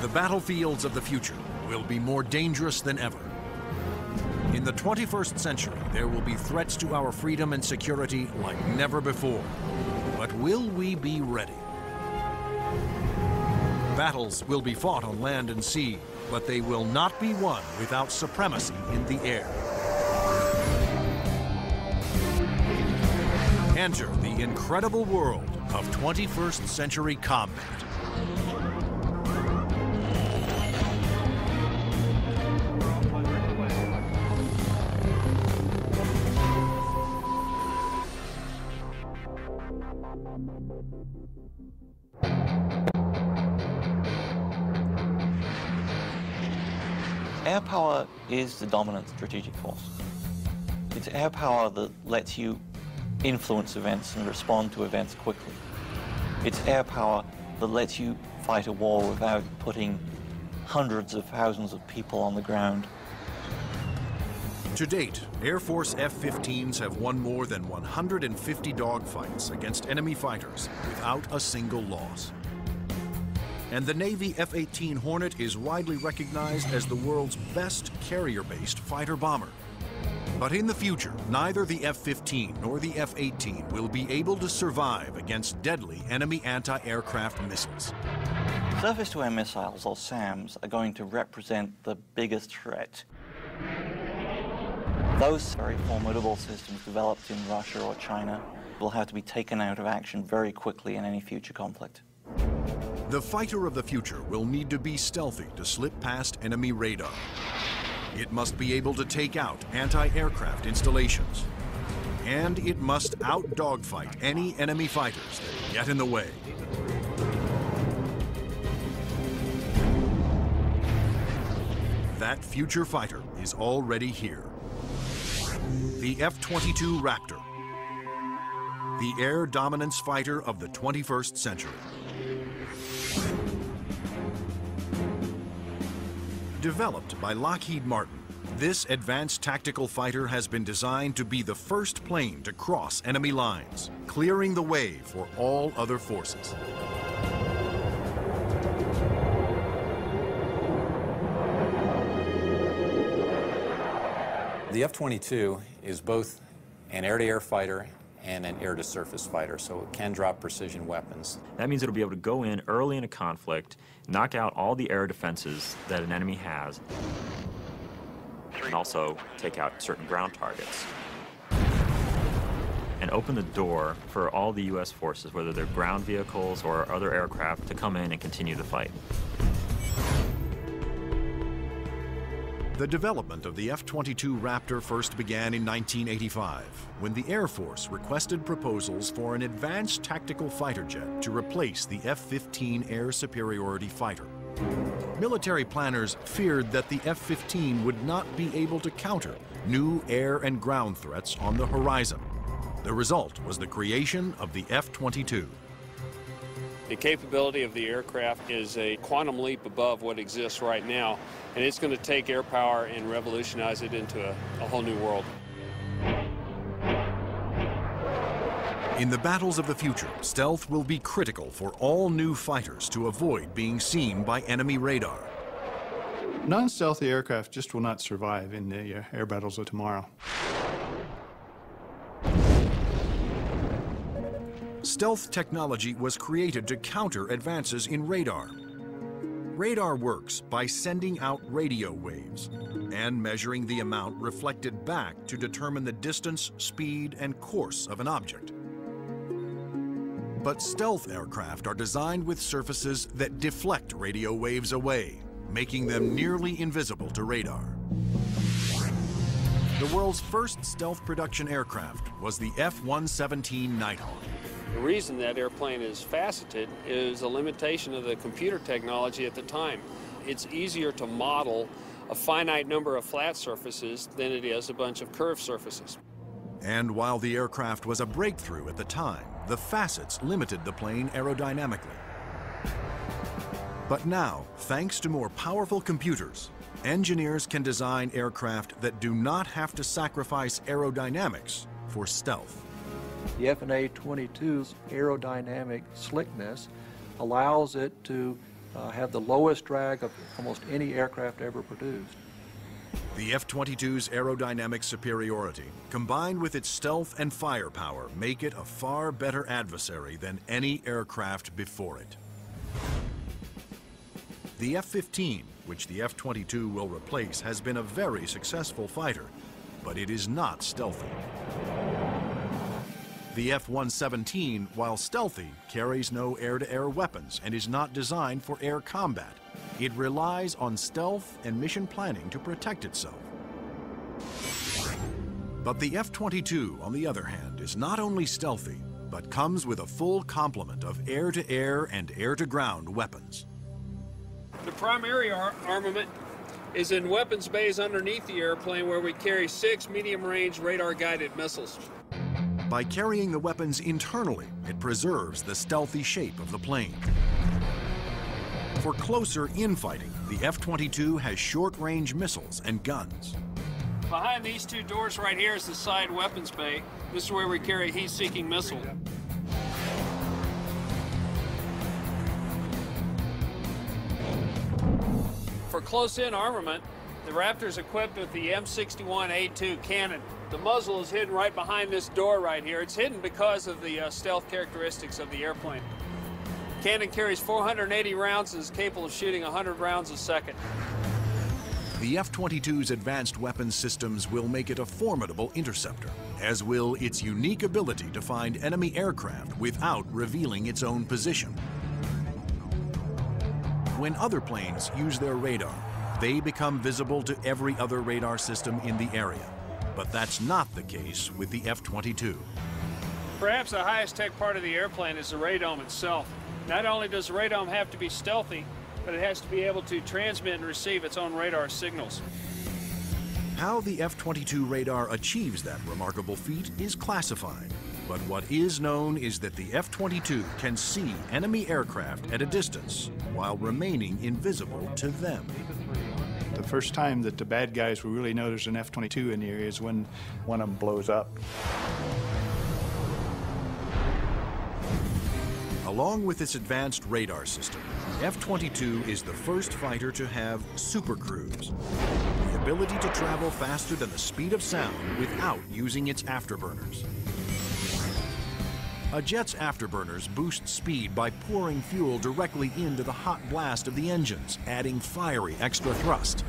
The battlefields of the future will be more dangerous than ever. In the 21st century, there will be threats to our freedom and security like never before. But will we be ready? Battles will be fought on land and sea, but they will not be won without supremacy in the air. Enter the incredible world of 21st century combat. Air power is the dominant strategic force. It's air power that lets you influence events and respond to events quickly. It's air power that lets you fight a war without putting hundreds of thousands of people on the ground. To date, Air Force F-15s have won more than 150 dogfights against enemy fighters without a single loss. And the Navy F-18 Hornet is widely recognized as the world's best carrier-based fighter bomber. But in the future, neither the F-15 nor the F-18 will be able to survive against deadly enemy anti-aircraft missiles. Surface-to-air missiles, or SAMs, are going to represent the biggest threat. Those very formidable systems developed in Russia or China will have to be taken out of action very quickly in any future conflict. The fighter of the future will need to be stealthy to slip past enemy radar. It must be able to take out anti-aircraft installations. And it must out-dogfight any enemy fighters that get in the way. That future fighter is already here. The F-22 Raptor, the air dominance fighter of the 21st century. Developed by Lockheed Martin, this advanced tactical fighter has been designed to be the first plane to cross enemy lines, clearing the way for all other forces. The F-22 is both an air-to-air fighter and an air-to-surface fighter, so it can drop precision weapons. That means it'll be able to go in early in a conflict, knock out all the air defenses that an enemy has, and also take out certain ground targets. And open the door for all the U.S. forces, whether they're ground vehicles or other aircraft, to come in and continue the fight. The development of the F-22 Raptor first began in 1985, when the Air Force requested proposals for an advanced tactical fighter jet to replace the F-15 air superiority fighter. Military planners feared that the F-15 would not be able to counter new air and ground threats on the horizon. The result was the creation of the F-22. The capability of the aircraft is a quantum leap above what exists right now, and it's going to take air power and revolutionize it into a whole new world. In the battles of the future, stealth will be critical for all new fighters to avoid being seen by enemy radar. Non-stealthy aircraft just will not survive in the air battles of tomorrow. Stealth technology was created to counter advances in radar. Radar works by sending out radio waves and measuring the amount reflected back to determine the distance, speed, and course of an object. But stealth aircraft are designed with surfaces that deflect radio waves away, making them nearly invisible to radar. The world's first stealth production aircraft was the F-117 Nighthawk. The reason that airplane is faceted is a limitation of the computer technology at the time. It's easier to model a finite number of flat surfaces than it is a bunch of curved surfaces. And while the aircraft was a breakthrough at the time, the facets limited the plane aerodynamically. But now, thanks to more powerful computers, engineers can design aircraft that do not have to sacrifice aerodynamics for stealth. The FA-22's aerodynamic slickness allows it to have the lowest drag of almost any aircraft ever produced. The F-22's aerodynamic superiority, combined with its stealth and firepower, make it a far better adversary than any aircraft before it. The F-15, which the F-22 will replace, has been a very successful fighter, but it is not stealthy. The F-117, while stealthy, carries no air-to-air weapons and is not designed for air combat. It relies on stealth and mission planning to protect itself. But the F-22, on the other hand, is not only stealthy, but comes with a full complement of air-to-air and air-to-ground weapons. The primary armament is in weapons bays underneath the airplane, where we carry 6 medium-range radar-guided missiles. By carrying the weapons internally, it preserves the stealthy shape of the plane. For closer infighting, the F-22 has short-range missiles and guns. Behind these two doors right here is the side weapons bay. This is where we carry a heat-seeking missile. For close-in armament, the Raptor is equipped with the M61A2 cannon. The muzzle is hidden right behind this door right here. It's hidden because of the stealth characteristics of the airplane. Cannon carries 480 rounds and is capable of shooting 100 rounds a second. The F-22's advanced weapons systems will make it a formidable interceptor, as will its unique ability to find enemy aircraft without revealing its own position. When other planes use their radar, they become visible to every other radar system in the area. But that's not the case with the F-22. Perhaps the highest tech part of the airplane is the radome itself. Not only does the radome have to be stealthy, but it has to be able to transmit and receive its own radar signals. How the F-22 radar achieves that remarkable feat is classified. But what is known is that the F-22 can see enemy aircraft at a distance while remaining invisible to them. The first time that the bad guys will really know there's an F-22 in the area is when one of them blows up. Along with its advanced radar system, the F-22 is the first fighter to have Super Cruise, the ability to travel faster than the speed of sound without using its afterburners. A jet's afterburners boost speed by pouring fuel directly into the hot blast of the engines, adding fiery extra thrust.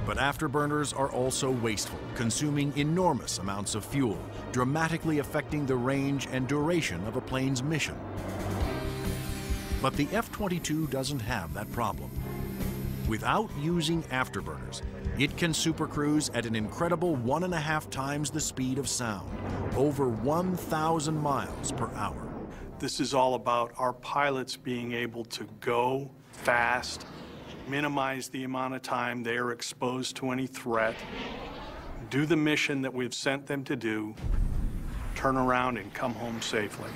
But afterburners are also wasteful, consuming enormous amounts of fuel, dramatically affecting the range and duration of a plane's mission. But the F-22 doesn't have that problem. Without using afterburners, it can supercruise at an incredible 1.5 times the speed of sound, over 1,000 miles per hour. This is all about our pilots being able to go fast, minimize the amount of time they are exposed to any threat, do the mission that we've sent them to do, turn around and come home safely.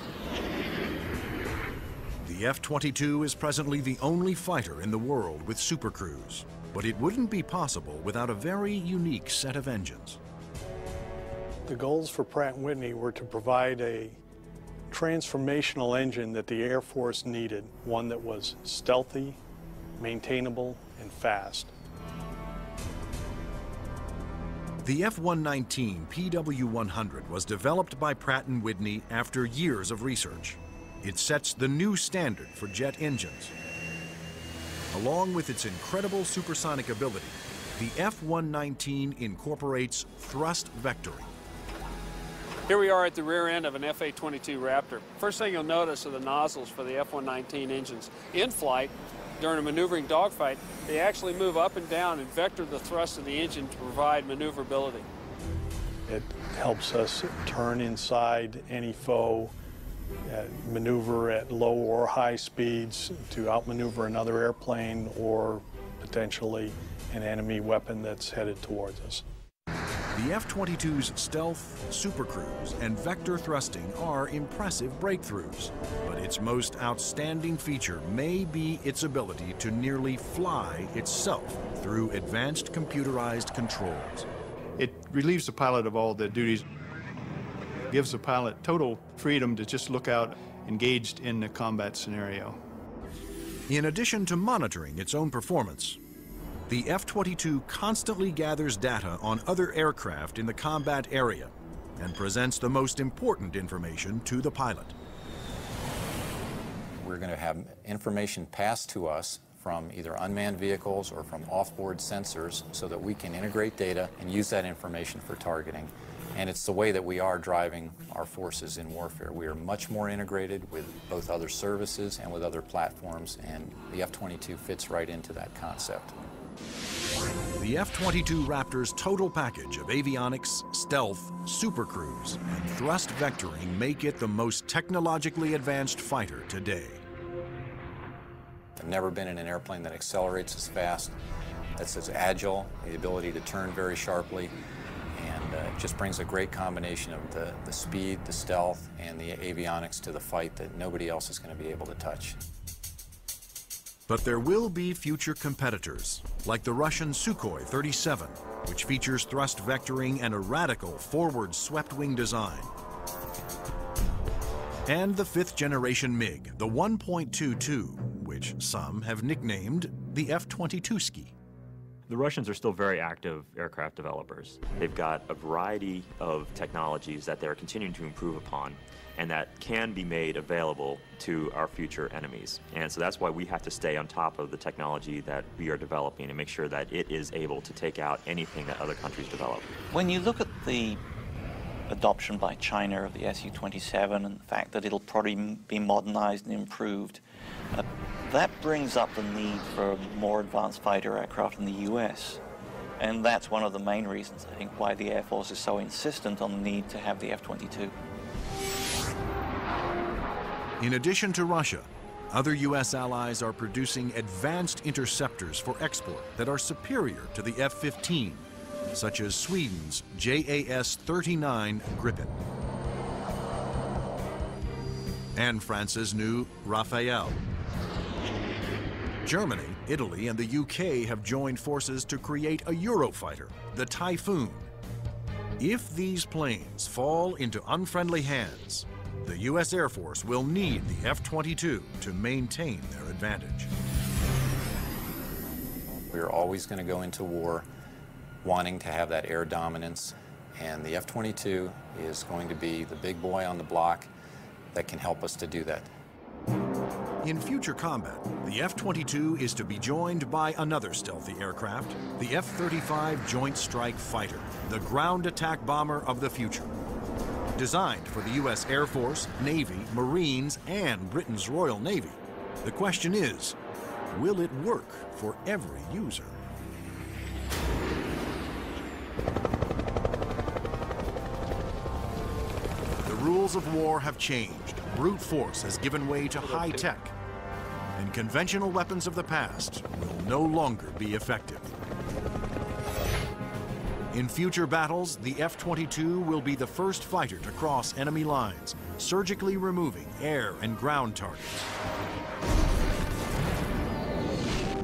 The F-22 is presently the only fighter in the world with supercruise, but it wouldn't be possible without a very unique set of engines. The goals for Pratt & Whitney were to provide a transformational engine that the Air Force needed, one that was stealthy, maintainable, and fast. The F-119 PW-100 was developed by Pratt & Whitney after years of research. It sets the new standard for jet engines. Along with its incredible supersonic ability, the F-119 incorporates thrust vectoring. Here we are at the rear end of an F-A-22 Raptor. First thing you'll notice are the nozzles for the F-119 engines. In flight, during a maneuvering dogfight, they actually move up and down and vector the thrust of the engine to provide maneuverability. It helps us turn inside any foe, maneuver at low or high speeds to outmaneuver another airplane or potentially an enemy weapon that's headed towards us. The F-22's stealth, supercruise, and vector thrusting are impressive breakthroughs, but its most outstanding feature may be its ability to nearly fly itself through advanced computerized controls. It relieves the pilot of all the duties, gives the pilot total freedom to just look out engaged in the combat scenario. In addition to monitoring its own performance, the F-22 constantly gathers data on other aircraft in the combat area and presents the most important information to the pilot. We're going to have information passed to us from either unmanned vehicles or from off-board sensors so that we can integrate data and use that information for targeting. And it's the way that we are driving our forces in warfare. We are much more integrated with both other services and with other platforms, and the F-22 fits right into that concept. The F-22 Raptor's total package of avionics, stealth, supercruise, and thrust vectoring make it the most technologically advanced fighter today. I've never been in an airplane that accelerates as fast, that's as agile, the ability to turn very sharply, and it just brings a great combination of the speed, the stealth, and the avionics to the fight that nobody else is going to be able to touch. But there will be future competitors, like the Russian Sukhoi 37, which features thrust vectoring and a radical forward swept-wing design. And the fifth-generation MiG, the 1.22, which some have nicknamed the F-22ski. The Russians are still very active aircraft developers. They've got a variety of technologies that they're continuing to improve upon and that can be made available to our future enemies. And so that's why we have to stay on top of the technology that we are developing and make sure that it is able to take out anything that other countries develop. When you look at the adoption by China of the Su-27 and the fact that it'll probably be modernized and improved, that brings up the need for more advanced fighter aircraft in the US. And that's one of the main reasons, I think, why the Air Force is so insistent on the need to have the F-22. In addition to Russia, other U.S. allies are producing advanced interceptors for export that are superior to the F-15, such as Sweden's JAS-39 Gripen and France's new Rafale. Germany, Italy, and the UK have joined forces to create a Eurofighter, the Typhoon. If these planes fall into unfriendly hands, the U.S. Air Force will need the F-22 to maintain their advantage. We're always going to go into war wanting to have that air dominance, and the F-22 is going to be the big boy on the block that can help us to do that. In future combat, the F-22 is to be joined by another stealthy aircraft, the F-35 Joint Strike Fighter, the ground attack bomber of the future. Designed for the U.S. Air Force, Navy, Marines, and Britain's Royal Navy, the question is, will it work for every user? The rules of war have changed. Brute force has given way to high tech, and conventional weapons of the past will no longer be effective. In future battles, the F-22 will be the first fighter to cross enemy lines, surgically removing air and ground targets.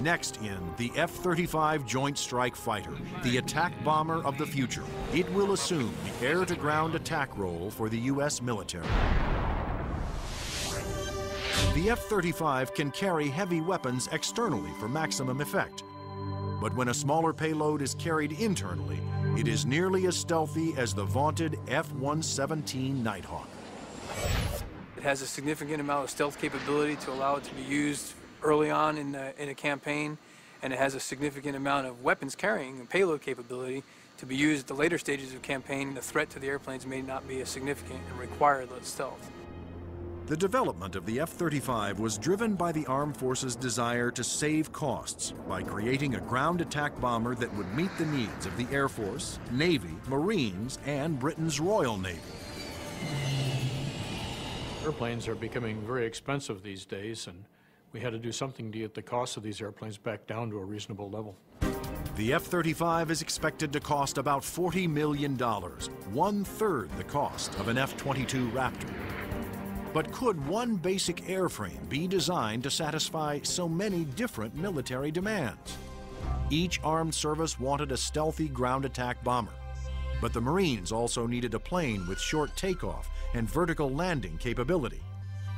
Next in, the F-35 Joint Strike Fighter, the attack bomber of the future. It will assume the air-to-ground attack role for the U.S. military. The F-35 can carry heavy weapons externally for maximum effect. But when a smaller payload is carried internally, it is nearly as stealthy as the vaunted F-117 Nighthawk. It has a significant amount of stealth capability to allow it to be used early on in a campaign, and it has a significant amount of weapons carrying and payload capability to be used at the later stages of campaign. The threat to the airplanes may not be as significant and require that stealth. The development of the F-35 was driven by the Armed Forces' desire to save costs by creating a ground attack bomber that would meet the needs of the Air Force, Navy, Marines, and Britain's Royal Navy. Airplanes are becoming very expensive these days, and we had to do something to get the cost of these airplanes back down to a reasonable level. The F-35 is expected to cost about $40 million, one-third the cost of an F-22 Raptor. But could one basic airframe be designed to satisfy so many different military demands? Each armed service wanted a stealthy ground attack bomber, but the Marines also needed a plane with short takeoff and vertical landing capability.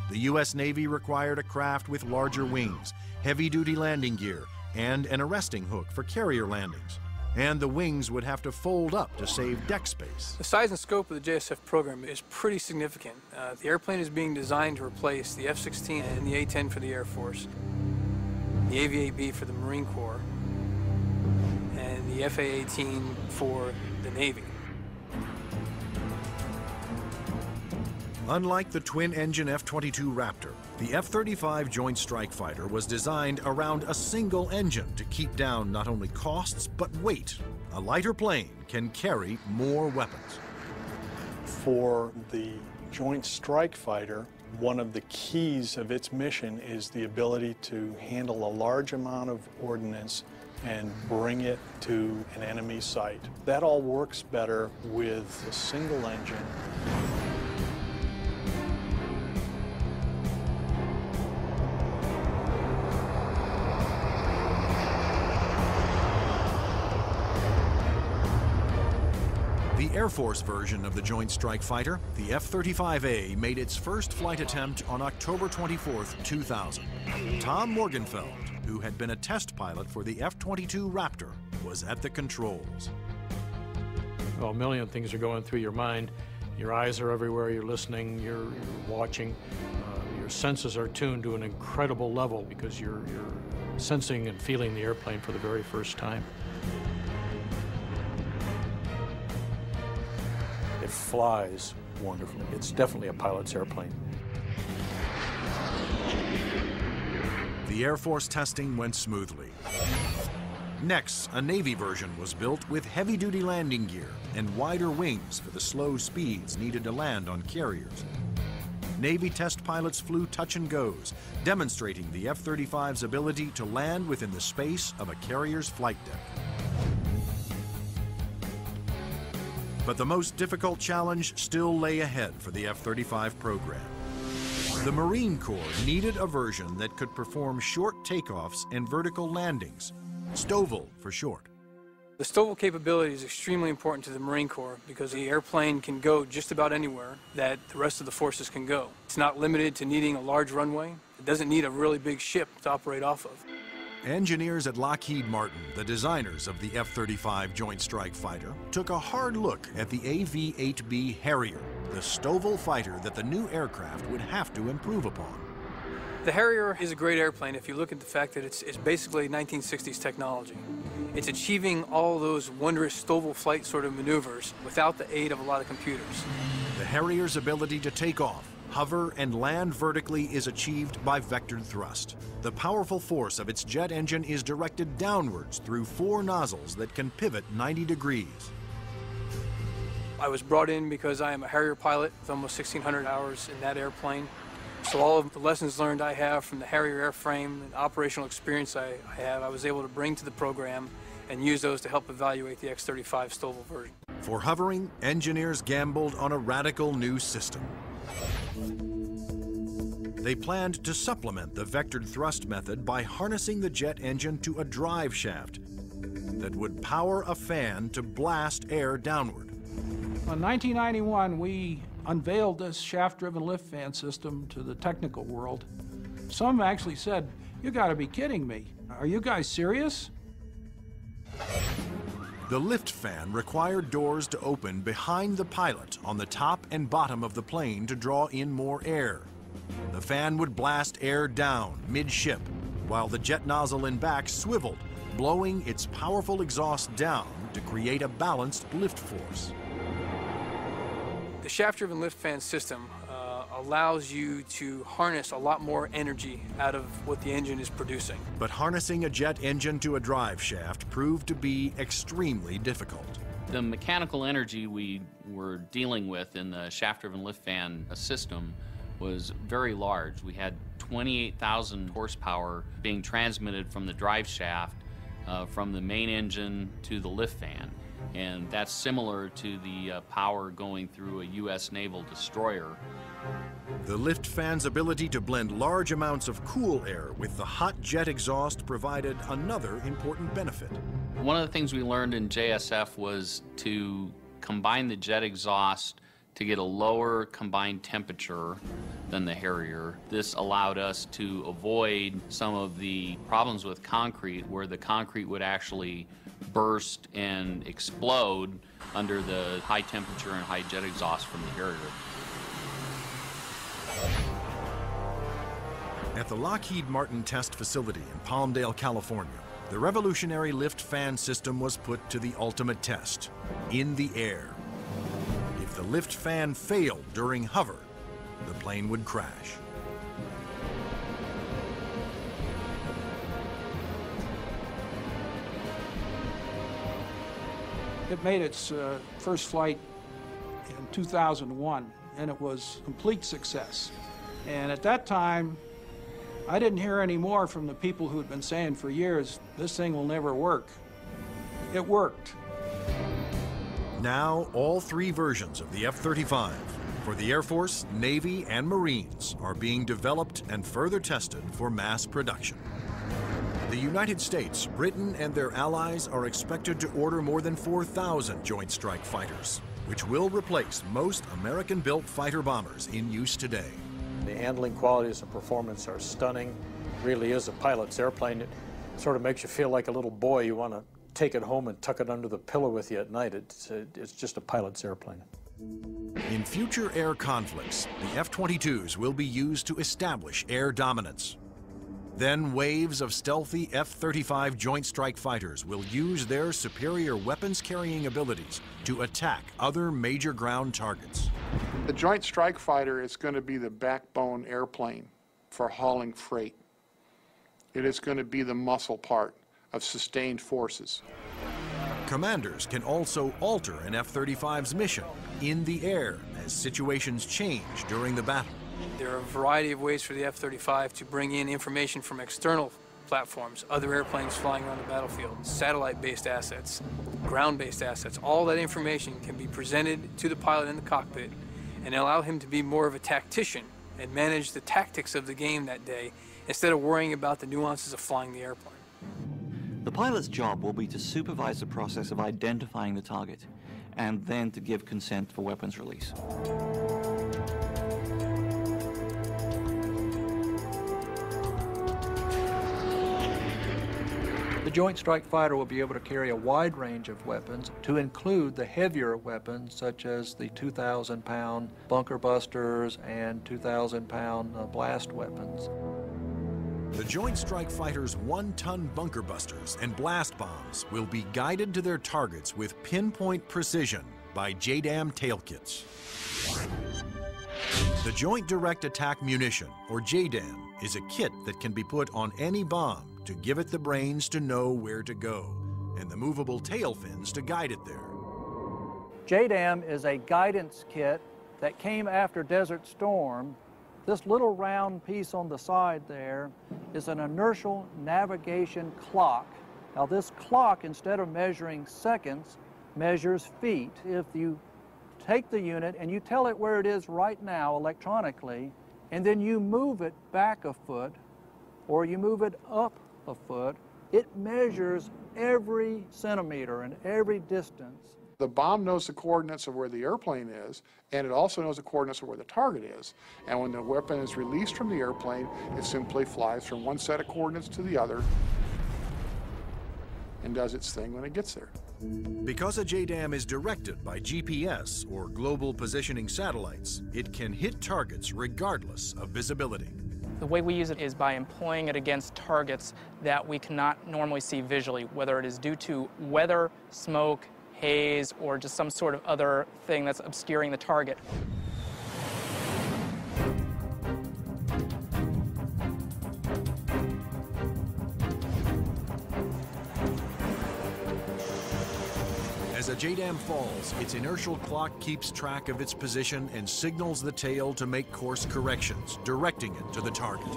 The U.S. Navy required a craft with larger wings, heavy-duty landing gear, and an arresting hook for carrier landings. And the wings would have to fold up to save deck space. The size and scope of the JSF program is pretty significant. The airplane is being designed to replace the F-16 and the A-10 for the Air Force, the AV-8B for the Marine Corps, and the FA-18 for the Navy. Unlike the twin-engine F-22 Raptor, the F-35 Joint Strike Fighter was designed around a single engine to keep down not only costs, but weight. A lighter plane can carry more weapons. For the Joint Strike Fighter, one of the keys of its mission is the ability to handle a large amount of ordnance and bring it to an enemy site. That all works better with a single engine. The Air Force version of the Joint Strike Fighter, the F-35A, made its first flight attempt on October 24, 2000. Tom Morgenfeld, who had been a test pilot for the F-22 Raptor, was at the controls. Well, a million things are going through your mind. Your eyes are everywhere, you're listening, you're watching. Your senses are tuned to an incredible level because you're sensing and feeling the airplane for the very first time. It flies wonderfully. It's definitely a pilot's airplane. The Air Force testing went smoothly. Next, a Navy version was built with heavy-duty landing gear and wider wings for the slow speeds needed to land on carriers. Navy test pilots flew touch and goes, demonstrating the F-35's ability to land within the space of a carrier's flight deck. But the most difficult challenge still lay ahead for the F-35 program. The Marine Corps needed a version that could perform short takeoffs and vertical landings, STOVL for short. The STOVL capability is extremely important to the Marine Corps because the airplane can go just about anywhere that the rest of the forces can go. It's not limited to needing a large runway. It doesn't need a really big ship to operate off of. Engineers at Lockheed Martin, the designers of the F-35 Joint Strike Fighter, took a hard look at the AV-8B Harrier, the STOVL fighter that the new aircraft would have to improve upon. The Harrier is a great airplane if you look at the fact that it's basically 1960s technology. It's achieving all those wondrous STOVL flight sort of maneuvers without the aid of a lot of computers. The Harrier's ability to take off, hover, and land vertically is achieved by vectored thrust. The powerful force of its jet engine is directed downwards through 4 nozzles that can pivot 90 degrees. I was brought in because I am a Harrier pilot with almost 1,600 hours in that airplane. So all of the lessons learned I have from the Harrier airframe and operational experience I was able to bring to the program and use those to help evaluate the X-35 STOVL version. For hovering, engineers gambled on a radical new system. They planned to supplement the vectored thrust method by harnessing the jet engine to a drive shaft that would power a fan to blast air downward. In 1991, we unveiled this shaft-driven lift fan system to the technical world. Some actually said, "You gotta be kidding me. Are you guys serious?" The lift fan required doors to open behind the pilot on the top and bottom of the plane to draw in more air. The fan would blast air down mid-ship, while the jet nozzle in back swiveled, blowing its powerful exhaust down to create a balanced lift force. The shaft-driven lift fan system allows you to harness a lot more energy out of what the engine is producing. But harnessing a jet engine to a drive shaft proved to be extremely difficult. The mechanical energy we were dealing with in the shaft-driven lift fan system was very large. We had 28,000 horsepower being transmitted from the drive shaft from the main engine to the lift fan. And that's similar to the power going through a U.S. naval destroyer. The lift fan's ability to blend large amounts of cool air with the hot jet exhaust provided another important benefit. One of the things we learned in JSF was to combine the jet exhaust to get a lower combined temperature than the Harrier. This allowed us to avoid some of the problems with concrete where the concrete would actually burst and explode under the high temperature and high jet exhaust from the Harrier. At the Lockheed Martin test facility in Palmdale, California, the revolutionary lift fan system was put to the ultimate test, in the air. If the lift fan failed during hover, the plane would crash. It made its first flight in 2001, and it was a complete success. And at that time, I didn't hear any more from the people who had been saying for years, this thing will never work. It worked. Now, all three versions of the F-35 for the Air Force, Navy, and Marines are being developed and further tested for mass production. The United States, Britain, and their allies are expected to order more than 4,000 Joint Strike Fighters, which will replace most American-built fighter bombers in use today. The handling qualities and performance are stunning. It really is a pilot's airplane. It sort of makes you feel like a little boy. You want to take it home and tuck it under the pillow with you at night. It's just a pilot's airplane. In future air conflicts, the F-22s will be used to establish air dominance. Then waves of stealthy F-35 Joint Strike Fighters will use their superior weapons-carrying abilities to attack other major ground targets. The Joint Strike Fighter is going to be the backbone airplane for hauling freight. It is going to be the muscle part of sustained forces. Commanders can also alter an F-35's mission in the air as situations change during the battle. There are a variety of ways for the F-35 to bring in information from external platforms, other airplanes flying around the battlefield, satellite-based assets, ground-based assets. All that information can be presented to the pilot in the cockpit and allow him to be more of a tactician and manage the tactics of the game that day instead of worrying about the nuances of flying the airplane. The pilot's job will be to supervise the process of identifying the target and then to give consent for weapons release. The Joint Strike Fighter will be able to carry a wide range of weapons, to include the heavier weapons such as the 2,000-pound bunker busters and 2,000-pound blast weapons. The Joint Strike Fighter's 1-ton bunker busters and blast bombs will be guided to their targets with pinpoint precision by JDAM tail kits. The Joint Direct Attack Munition, or JDAM, is a kit that can be put on any bomb to give it the brains to know where to go, and the movable tail fins to guide it there. JDAM is a guidance kit that came after Desert Storm. This little round piece on the side there is an inertial navigation clock. Now this clock, instead of measuring seconds, measures feet. If you take the unit and you tell it where it is right now electronically, and then you move it back a foot, or you move it up a foot, it measures every centimeter and every distance. The bomb knows the coordinates of where the airplane is, and it also knows the coordinates of where the target is. And when the weapon is released from the airplane, it simply flies from one set of coordinates to the other and does its thing when it gets there. Because a JDAM is directed by GPS, or global positioning satellites, it can hit targets regardless of visibility. The way we use it is by employing it against targets that we cannot normally see visually, whether it is due to weather, smoke, haze, or just some sort of other thing that's obscuring the target. As a JDAM falls, its inertial clock keeps track of its position and signals the tail to make course corrections, directing it to the target.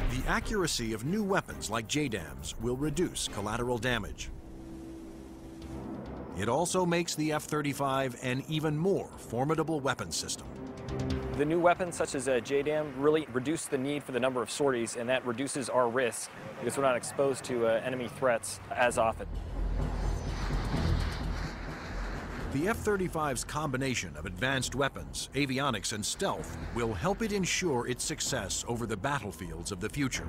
The accuracy of new weapons like JDAMs will reduce collateral damage. It also makes the F-35 an even more formidable weapon system. The new weapons, such as JDAM, really reduce the need for the number of sorties, and that reduces our risk because we're not exposed to enemy threats as often. The F-35's combination of advanced weapons, avionics, and stealth will help it ensure its success over the battlefields of the future.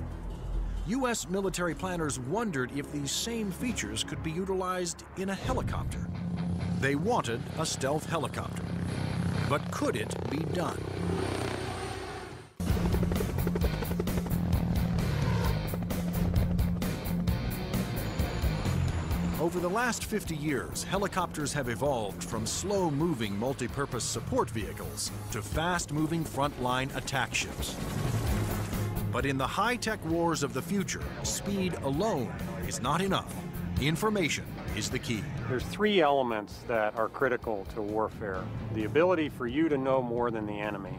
U.S. military planners wondered if these same features could be utilized in a helicopter. They wanted a stealth helicopter. But could it be done? Over the last 50 years, helicopters have evolved from slow-moving multi-purpose support vehicles to fast-moving frontline attack ships. But in the high-tech wars of the future, speed alone is not enough. Information is the key. There's three elements that are critical to warfare. The ability for you to know more than the enemy,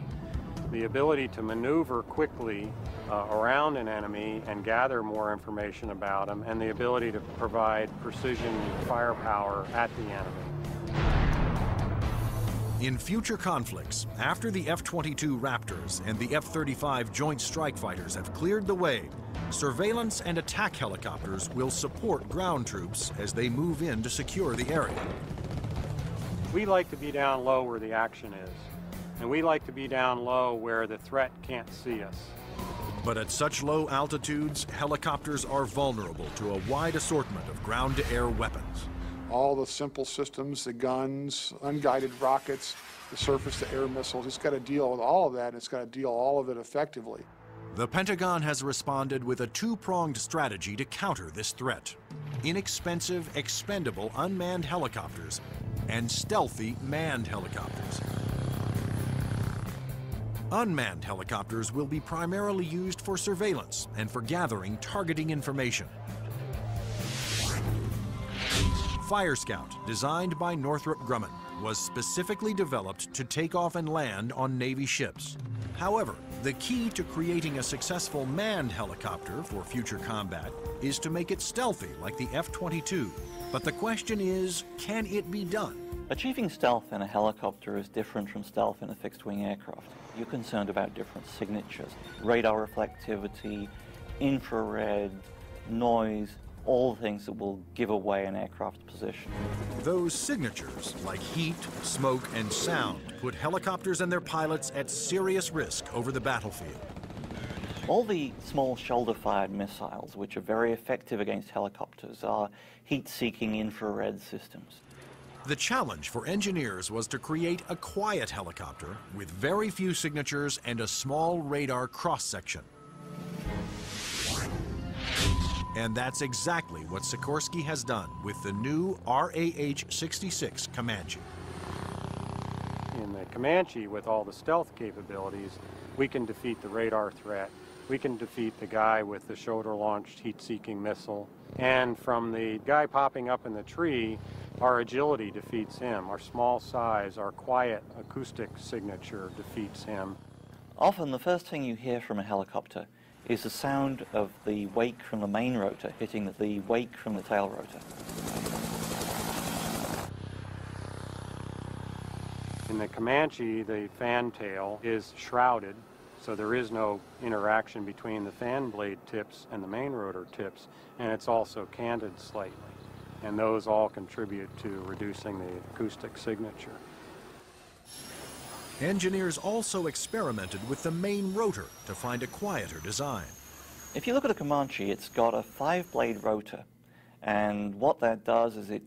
the ability to maneuver quickly around an enemy and gather more information about them, and the ability to provide precision firepower at the enemy. In future conflicts, after the F-22 Raptors and the F-35 Joint Strike Fighters have cleared the way, surveillance and attack helicopters will support ground troops as they move in to secure the area. We like to be down low where the action is, and we like to be down low where the threat can't see us. But at such low altitudes, helicopters are vulnerable to a wide assortment of ground-to-air weapons. All the simple systems, the guns, unguided rockets, the surface-to-air missiles, it's got to deal with all of that, and it's got to deal all of it effectively. The Pentagon has responded with a two-pronged strategy to counter this threat: inexpensive, expendable unmanned helicopters and stealthy manned helicopters. Unmanned helicopters will be primarily used for surveillance and for gathering targeting information. Fire Scout, designed by Northrop Grumman, was specifically developed to take off and land on Navy ships. However, the key to creating a successful manned helicopter for future combat is to make it stealthy like the F-22. But the question is, can it be done? Achieving stealth in a helicopter is different from stealth in a fixed-wing aircraft. You're concerned about different signatures: radar reflectivity, infrared, noise, all things that will give away an aircraft's position. Those signatures, like heat, smoke, and sound, put helicopters and their pilots at serious risk over the battlefield. All the small shoulder-fired missiles, which are very effective against helicopters, are heat-seeking infrared systems. The challenge for engineers was to create a quiet helicopter with very few signatures and a small radar cross-section. And that's exactly what Sikorsky has done with the new RAH-66 Comanche. In the Comanche, with all the stealth capabilities, we can defeat the radar threat. We can defeat the guy with the shoulder-launched heat-seeking missile. And from the guy popping up in the tree, our agility defeats him. Our small size, our quiet acoustic signature defeats him. Often the first thing you hear from a helicopter is the sound of the wake from the main rotor hitting the wake from the tail rotor. In the Comanche, the fan tail is shrouded, so there is no interaction between the fan blade tips and the main rotor tips, and it's also canted slightly. And those all contribute to reducing the acoustic signature. Engineers also experimented with the main rotor to find a quieter design. If you look at a Comanche, it's got a 5-blade rotor, and what that does is it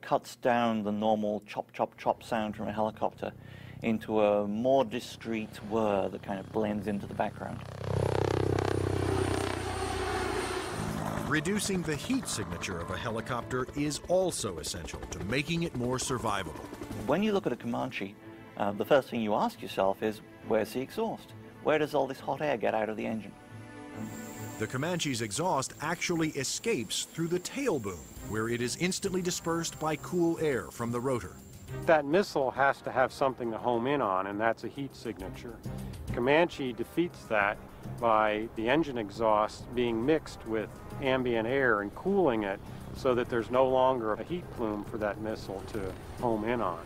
cuts down the normal chop, chop, chop sound from a helicopter into a more discreet whir that kind of blends into the background. Reducing the heat signature of a helicopter is also essential to making it more survivable. When you look at a Comanche, the first thing you ask yourself is, where's the exhaust? Where does all this hot air get out of the engine? The Comanche's exhaust actually escapes through the tail boom, where it is instantly dispersed by cool air from the rotor. That missile has to have something to home in on, and that's a heat signature. Comanche defeats that by the engine exhaust being mixed with ambient air and cooling it so that there's no longer a heat plume for that missile to home in on.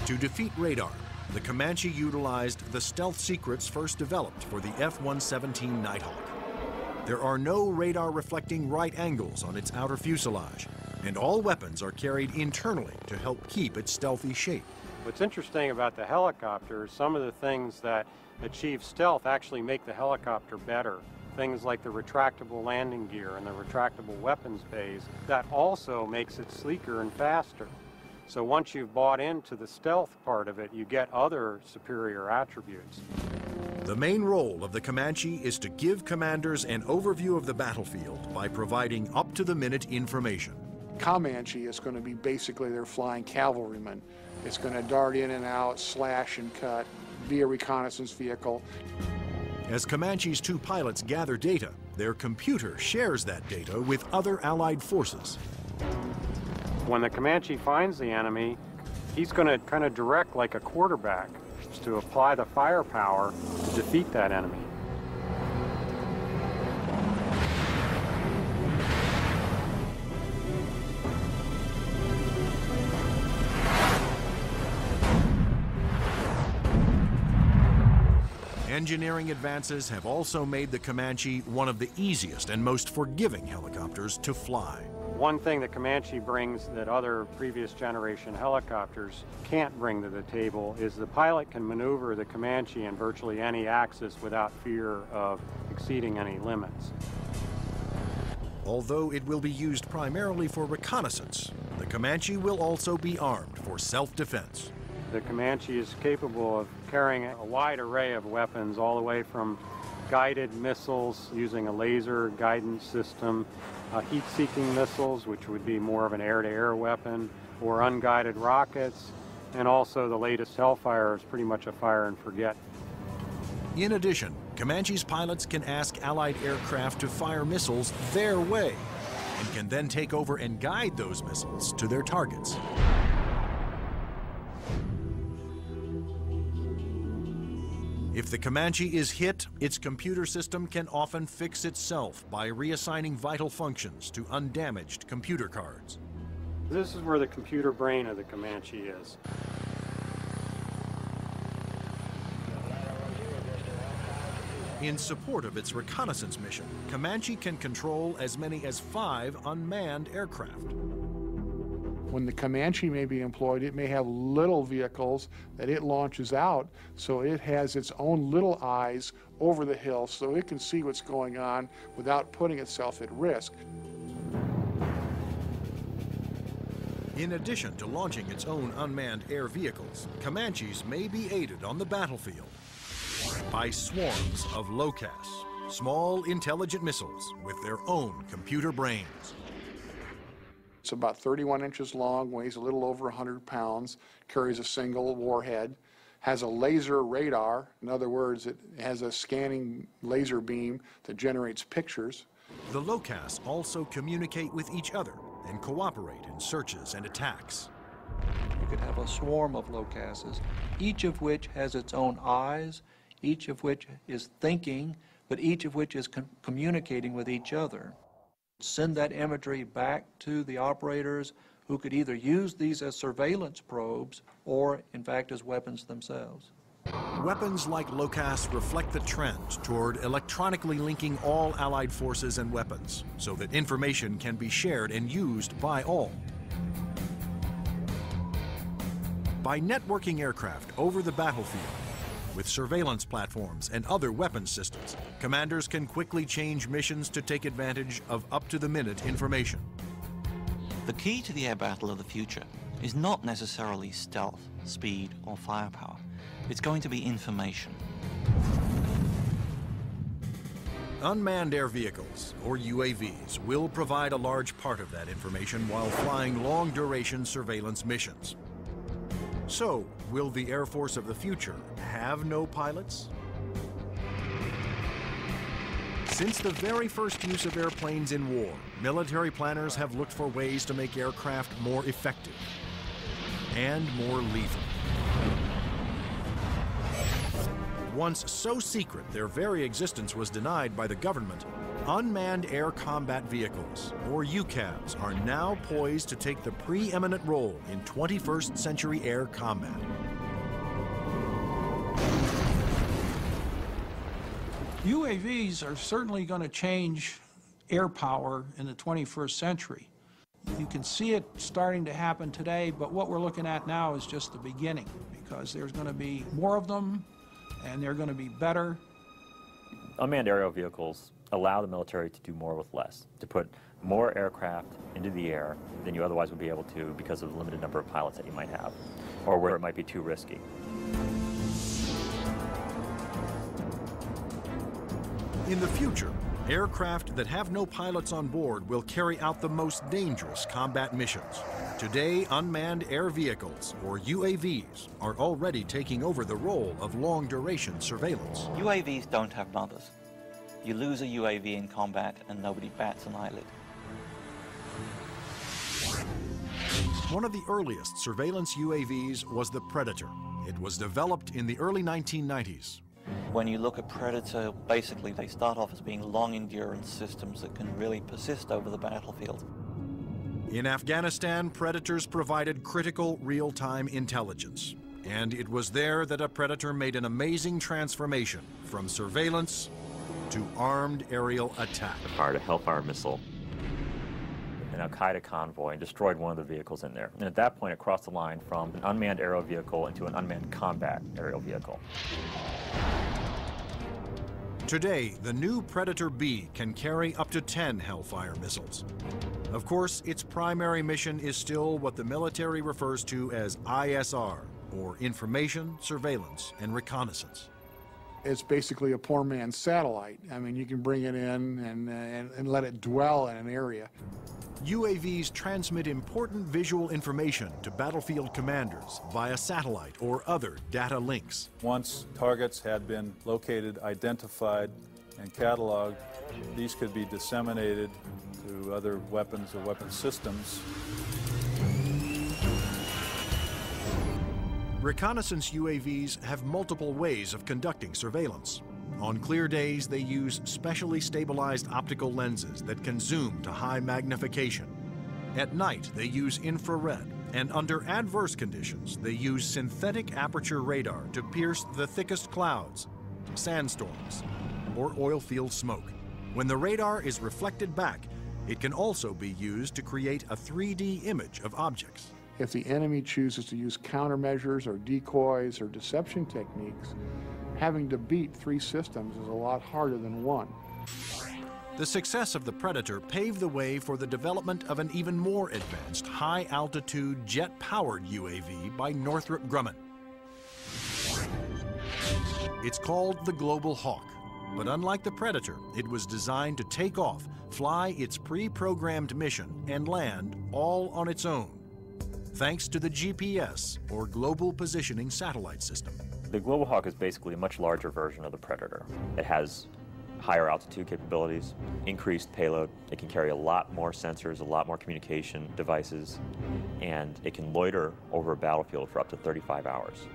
To defeat radar, the Comanche utilized the stealth secrets first developed for the F-117 Nighthawk. There are no radar-reflecting right angles on its outer fuselage, and all weapons are carried internally to help keep its stealthy shape. What's interesting about the helicopter is some of the things that achieve stealth actually make the helicopter better. Things like the retractable landing gear and the retractable weapons bays, that also makes it sleeker and faster. So once you've bought into the stealth part of it, you get other superior attributes. The main role of the Comanche is to give commanders an overview of the battlefield by providing up-to-the-minute information. Comanche is going to be basically their flying cavalryman. It's going to dart in and out, slash and cut, be a reconnaissance vehicle. As Comanche's two pilots gather data, their computer shares that data with other Allied forces. When the Comanche finds the enemy, he's going to kind of direct like a quarterback to apply the firepower to defeat that enemy. Engineering advances have also made the Comanche one of the easiest and most forgiving helicopters to fly. One thing that Comanche brings that other previous generation helicopters can't bring to the table is the pilot can maneuver the Comanche in virtually any axis without fear of exceeding any limits. Although it will be used primarily for reconnaissance, the Comanche will also be armed for self-defense. The Comanche is capable of carrying a wide array of weapons, all the way from guided missiles using a laser guidance system, heat-seeking missiles, which would be more of an air-to-air weapon, or unguided rockets, and also the latest Hellfire is pretty much a fire and forget. In addition, Comanche's pilots can ask Allied aircraft to fire missiles their way, and can then take over and guide those missiles to their targets. If the Comanche is hit, its computer system can often fix itself by reassigning vital functions to undamaged computer cards. This is where the computer brain of the Comanche is. In support of its reconnaissance mission, Comanche can control as many as 5 unmanned aircraft. When the Comanche may be employed, it may have little vehicles that it launches out, so it has its own little eyes over the hill so it can see what's going on without putting itself at risk. In addition to launching its own unmanned air vehicles, Comanches may be aided on the battlefield by swarms of LOCAS, small intelligent missiles with their own computer brains. It's about 31 inches long, weighs a little over 100 pounds, carries a single warhead, has a laser radar. In other words, it has a scanning laser beam that generates pictures. The LOCAS also communicate with each other and cooperate in searches and attacks. You could have a swarm of LOCASes, each of which has its own eyes, each of which is thinking, but each of which is communicating with each other. Send that imagery back to the operators who could either use these as surveillance probes or, in fact, as weapons themselves. Weapons like LOCAS reflect the trend toward electronically linking all Allied forces and weapons so that information can be shared and used by all. By networking aircraft over the battlefield, with surveillance platforms and other weapons systems, commanders can quickly change missions to take advantage of up-to-the-minute information. The key to the air battle of the future is not necessarily stealth, speed, or firepower. It's going to be information. Unmanned air vehicles, or UAVs, will provide a large part of that information while flying long-duration surveillance missions. So, will the Air Force of the future have no pilots? Since the very first use of airplanes in war, military planners have looked for ways to make aircraft more effective and more lethal. Once so secret their very existence was denied by the government, unmanned air combat vehicles, or UCAVs, are now poised to take the preeminent role in 21st century air combat. UAVs are certainly going to change air power in the 21st century. You can see it starting to happen today, but what we're looking at now is just the beginning, because there's going to be more of them, and they're going to be better. Unmanned aerial vehicles allow the military to do more with less, to put more aircraft into the air than you otherwise would be able to because of the limited number of pilots that you might have, or where it might be too risky. In the future, aircraft that have no pilots on board will carry out the most dangerous combat missions. Today, unmanned air vehicles, or UAVs, are already taking over the role of long-duration surveillance. UAVs don't have mothers. You lose a UAV in combat and nobody bats an eyelid. One of the earliest surveillance UAVs was the Predator. It was developed in the early 1990s. When you look at Predator, basically they start off as being long-endurance systems that can really persist over the battlefield. In Afghanistan, Predators provided critical real-time intelligence. And it was there that a Predator made an amazing transformation from surveillance to armed aerial attack. Fired a Hellfire missile, an Al-Qaeda convoy, and destroyed one of the vehicles in there. And at that point, it crossed the line from an unmanned aerial vehicle into an unmanned combat aerial vehicle. Today, the new Predator B can carry up to 10 Hellfire missiles. Of course, its primary mission is still what the military refers to as ISR, or Information, Surveillance, and Reconnaissance. It's basically a poor man's satellite. I mean, you can bring it in and let it dwell in an area. UAVs transmit important visual information to battlefield commanders via satellite or other data links. Once targets had been located, identified, and cataloged, these could be disseminated to other weapons or weapon systems. Reconnaissance UAVs have multiple ways of conducting surveillance. On clear days, they use specially stabilized optical lenses that can zoom to high magnification. At night, they use infrared, and under adverse conditions, they use synthetic aperture radar to pierce the thickest clouds, sandstorms, or oil field smoke. When the radar is reflected back, it can also be used to create a 3D image of objects. If the enemy chooses to use countermeasures or decoys or deception techniques, having to beat 3 systems is a lot harder than 1. The success of the Predator paved the way for the development of an even more advanced high-altitude jet-powered UAV by Northrop Grumman. It's called the Global Hawk, but unlike the Predator, it was designed to take off, fly its pre-programmed mission, and land all on its own, thanks to the GPS, or Global Positioning Satellite System. The Global Hawk is basically a much larger version of the Predator. It has higher altitude capabilities, increased payload. It can carry a lot more sensors, a lot more communication devices, and it can loiter over a battlefield for up to 35 hours.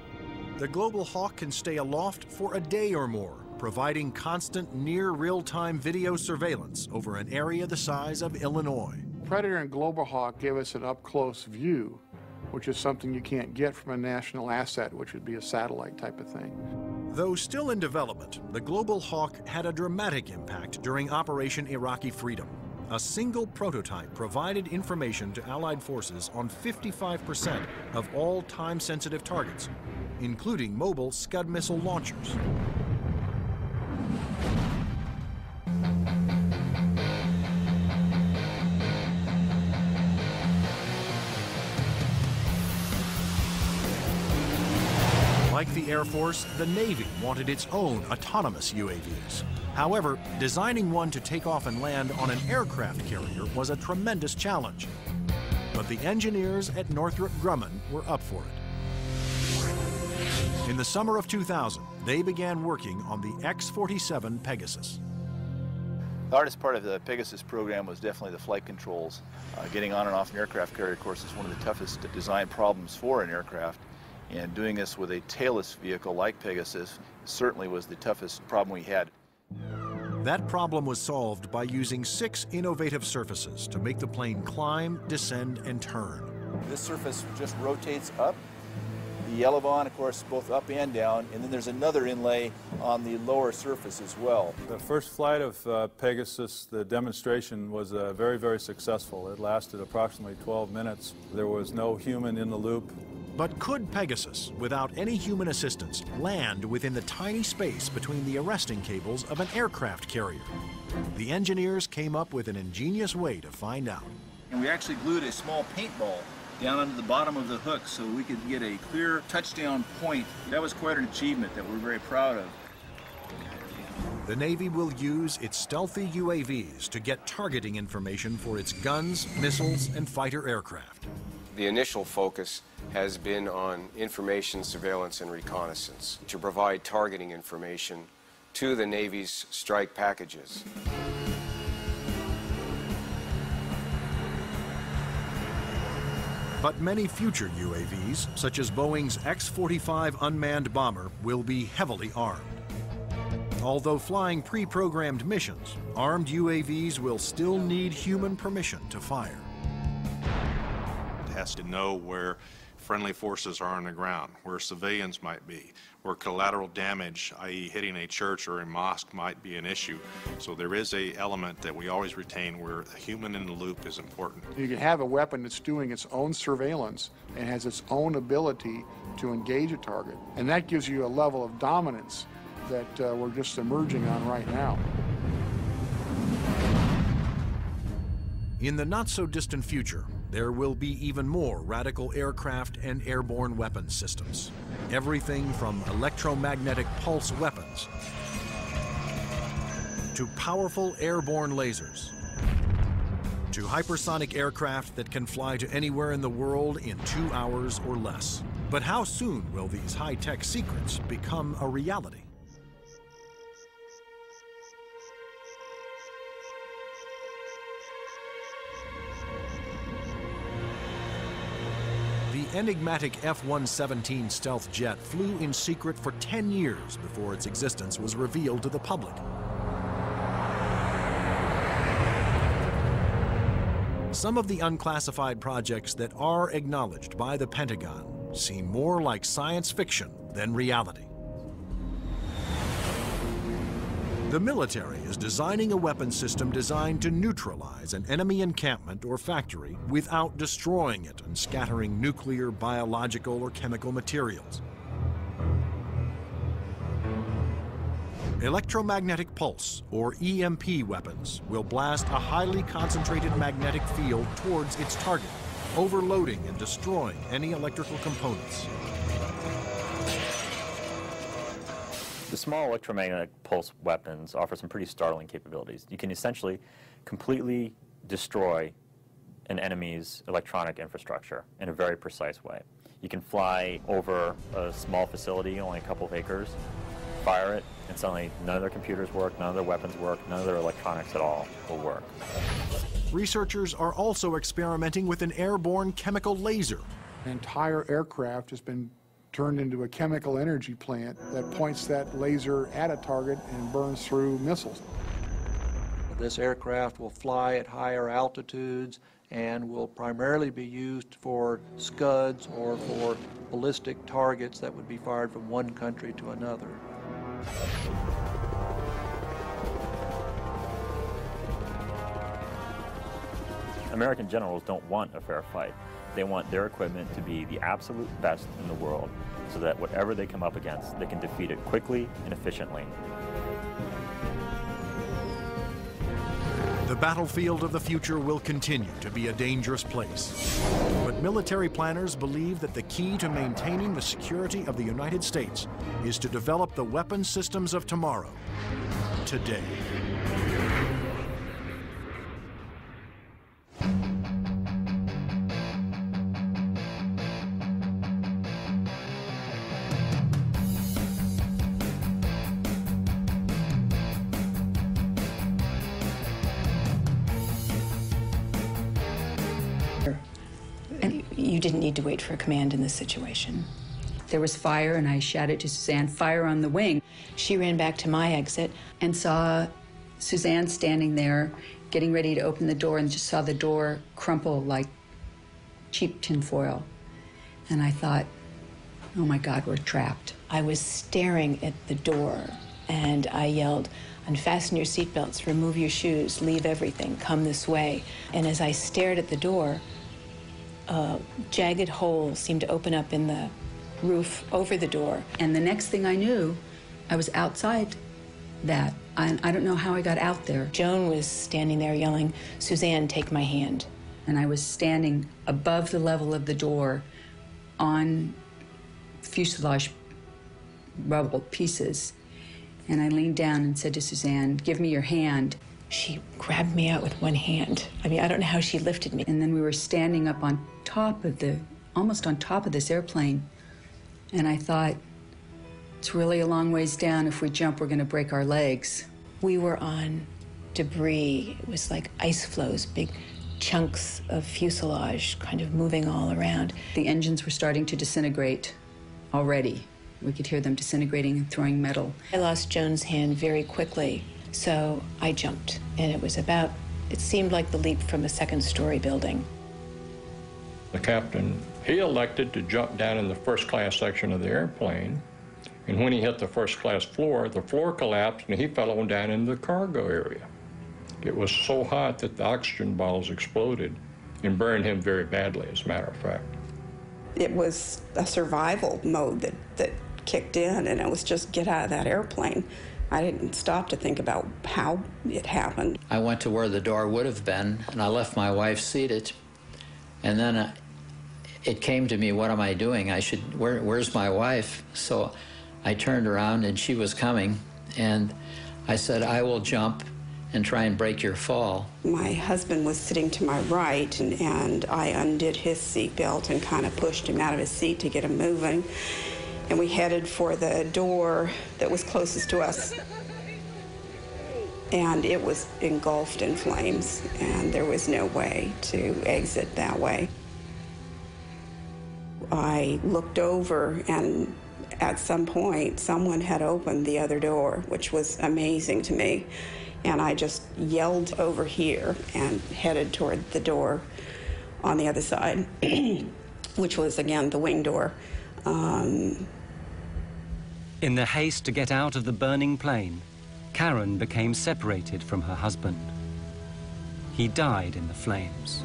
The Global Hawk can stay aloft for a day or more, providing constant near real-time video surveillance over an area the size of Illinois. Predator and Global Hawk give us an up-close view, which is something you can't get from a national asset, which would be a satellite type of thing. Though still in development, the Global Hawk had a dramatic impact during Operation Iraqi Freedom. A single prototype provided information to Allied forces on 55% of all time-sensitive targets, including mobile Scud missile launchers. Like the Air Force, the Navy wanted its own autonomous UAVs. However, designing one to take off and land on an aircraft carrier was a tremendous challenge. But the engineers at Northrop Grumman were up for it. In the summer of 2000, they began working on the X-47 Pegasus. The hardest part of the Pegasus program was definitely the flight controls. Getting on and off an aircraft carrier, of course, is one of the toughest design problems for an aircraft. And doing this with a tailless vehicle like Pegasus certainly was the toughest problem we had. That problem was solved by using 6 innovative surfaces to make the plane climb, descend, and turn. This surface just rotates up. the elevon, of course, both up and down, and then there's another inlay on the lower surface as well. The first flight of Pegasus, the demonstration was very, very successful. It lasted approximately 12 minutes. There was no human in the loop. But could Pegasus, without any human assistance, land within the tiny space between the arresting cables of an aircraft carrier? The engineers came up with an ingenious way to find out. And we actually glued a small paintball down onto the bottom of the hook so we could get a clear touchdown point. That was quite an achievement that we're very proud of. The Navy will use its stealthy UAVs to get targeting information for its guns, missiles, and fighter aircraft. The initial focus has been on information, surveillance, and reconnaissance to provide targeting information to the Navy's strike packages. But many future UAVs, such as Boeing's X-45 unmanned bomber, will be heavily armed. Although flying pre-programmed missions, armed UAVs will still need human permission to fire. It has to know where friendly forces are on the ground, where civilians might be, where collateral damage, i.e. hitting a church or a mosque, might be an issue. So there is an element that we always retain where a human in the loop is important. You can have a weapon that's doing its own surveillance and has its own ability to engage a target. And that gives you a level of dominance that we're just emerging on right now. In the not-so-distant future, there will be even more radical aircraft and airborne weapons systems. Everything from electromagnetic pulse weapons to powerful airborne lasers to hypersonic aircraft that can fly to anywhere in the world in 2 hours or less. But how soon will these high-tech secrets become a reality? The enigmatic F-117 stealth jet flew in secret for 10 years before its existence was revealed to the public. Some of the unclassified projects that are acknowledged by the Pentagon seem more like science fiction than reality. The military is designing a weapon system designed to neutralize an enemy encampment or factory without destroying it and scattering nuclear, biological, or chemical materials. Electromagnetic pulse, or EMP weapons, will blast a highly concentrated magnetic field towards its target, overloading and destroying any electrical components. The small electromagnetic pulse weapons offer some pretty startling capabilities. You can essentially completely destroy an enemy's electronic infrastructure in a very precise way. You can fly over a small facility, only a couple of acres, fire it, and suddenly none of their computers work, none of their weapons work, none of their electronics at all will work. Researchers are also experimenting with an airborne chemical laser. An entire aircraft has been turned into a chemical energy plant that points that laser at a target and burns through missiles. This aircraft will fly at higher altitudes and will primarily be used for Scuds or for ballistic targets that would be fired from one country to another. American generals don't want a fair fight. They want their equipment to be the absolute best in the world so that whatever they come up against, they can defeat it quickly and efficiently. The battlefield of the future will continue to be a dangerous place. But military planners believe that the key to maintaining the security of the United States is to develop the weapon systems of tomorrow, today. And you didn't need to wait for a command in this situation. There was fire, and I shouted to Suzanne, "Fire on the wing." She ran back to my exit and saw Suzanne standing there, getting ready to open the door, and just saw the door crumple like cheap tinfoil. And I thought, oh my God, we're trapped. I was staring at the door, and I yelled, unfasten your seatbelts, remove your shoes, leave everything, come this way. And as I stared at the door, a jagged hole seemed to open up in the roof over the door. And the next thing I knew, I was outside that. I don't know how I got out there. Joan was standing there yelling, Suzanne, take my hand. And I was standing above the level of the door on fuselage rubble pieces. And I leaned down and said to Suzanne, give me your hand. She grabbed me out with one hand. I mean, I don't know how she lifted me. And then we were standing up on top of almost on top of this airplane. And I thought, it's really a long ways down. If we jump, we're going to break our legs. We were on debris. It was like ice floes, big chunks of fuselage kind of moving all around. The engines were starting to disintegrate already. We could hear them disintegrating and throwing metal. I lost Joan's hand very quickly, so I jumped. And it seemed like the leap from a second-story building. The captain, he elected to jump down in the first-class section of the airplane. And when he hit the first-class floor, the floor collapsed and he fell on down into the cargo area. It was so hot that the oxygen bottles exploded and burned him very badly, as a matter of fact. It was a survival mode that kicked in, and it was just get out of that airplane. I didn't stop to think about how it happened. I went to where the door would have been, and I left my wife seated. And then it came to me, what am I doing? Where's my wife? So I turned around, and she was coming, and I said, I will jump and try and break your fall. My husband was sitting to my right, and I undid his seatbelt and kind of pushed him out of his seat to get him moving. And we headed for the door that was closest to us. And it was engulfed in flames, and there was no way to exit that way. I looked over, and at some point, someone had opened the other door, which was amazing to me. And I just yelled over here and headed toward the door on the other side, which was, again, the wing door. In the haste to get out of the burning plane, Karen became separated from her husband. He died in the flames.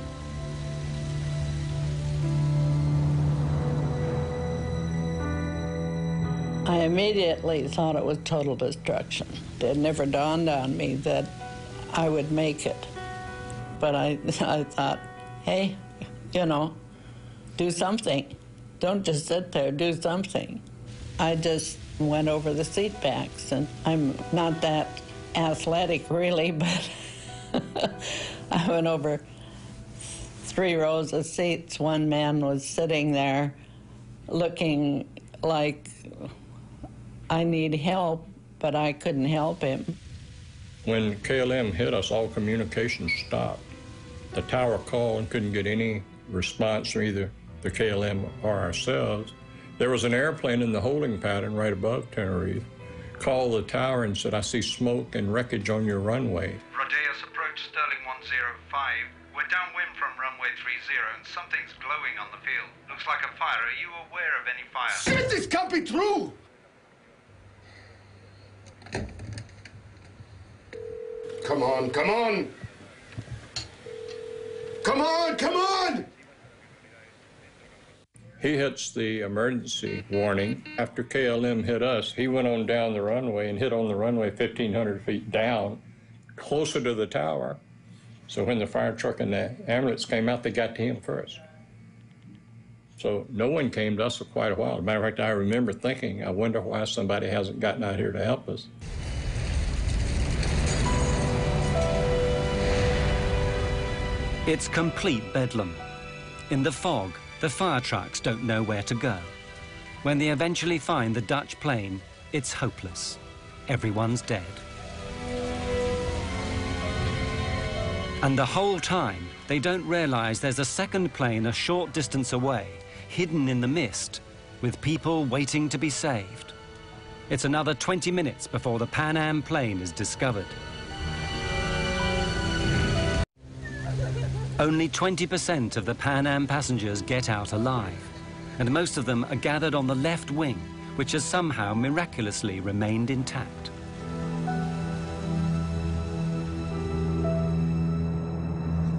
I immediately thought it was total destruction. It never dawned on me that I would make it. But I thought, hey, do something. Don't just sit there, do something. I just went over the seat backs, and I'm not that athletic really, but I went over 3 rows of seats. One man was sitting there looking like I need help, but I couldn't help him. When KLM hit us, all communication stopped. The tower called and couldn't get any response from either the KLM or ourselves. There was an airplane in the holding pattern right above Tenerife. Called the tower and said, I see smoke and wreckage on your runway. Rodeos approach Sterling 105. We're downwind from runway 30 and something's glowing on the field. Looks like a fire. Are you aware of any fire? Shit, this can't be true! Come on, come on! Come on, come on! He hits the emergency warning. After KLM hit us, he went on down the runway and hit on the runway 1,500 feet down, closer to the tower. So when the fire truck and the ambulance came out, they got to him first. So no one came to us for quite a while. As a matter of fact, I remember thinking, I wonder why somebody hasn't gotten out here to help us. It's complete bedlam. In the fog, the fire trucks don't know where to go. When they eventually find the Dutch plane, it's hopeless. Everyone's dead. And the whole time, they don't realize there's a second plane a short distance away, hidden in the mist, with people waiting to be saved. It's another 20 minutes before the Pan Am plane is discovered. Only 20% of the Pan Am passengers get out alive. and most of them are gathered on the left wing, which has somehow miraculously remained intact.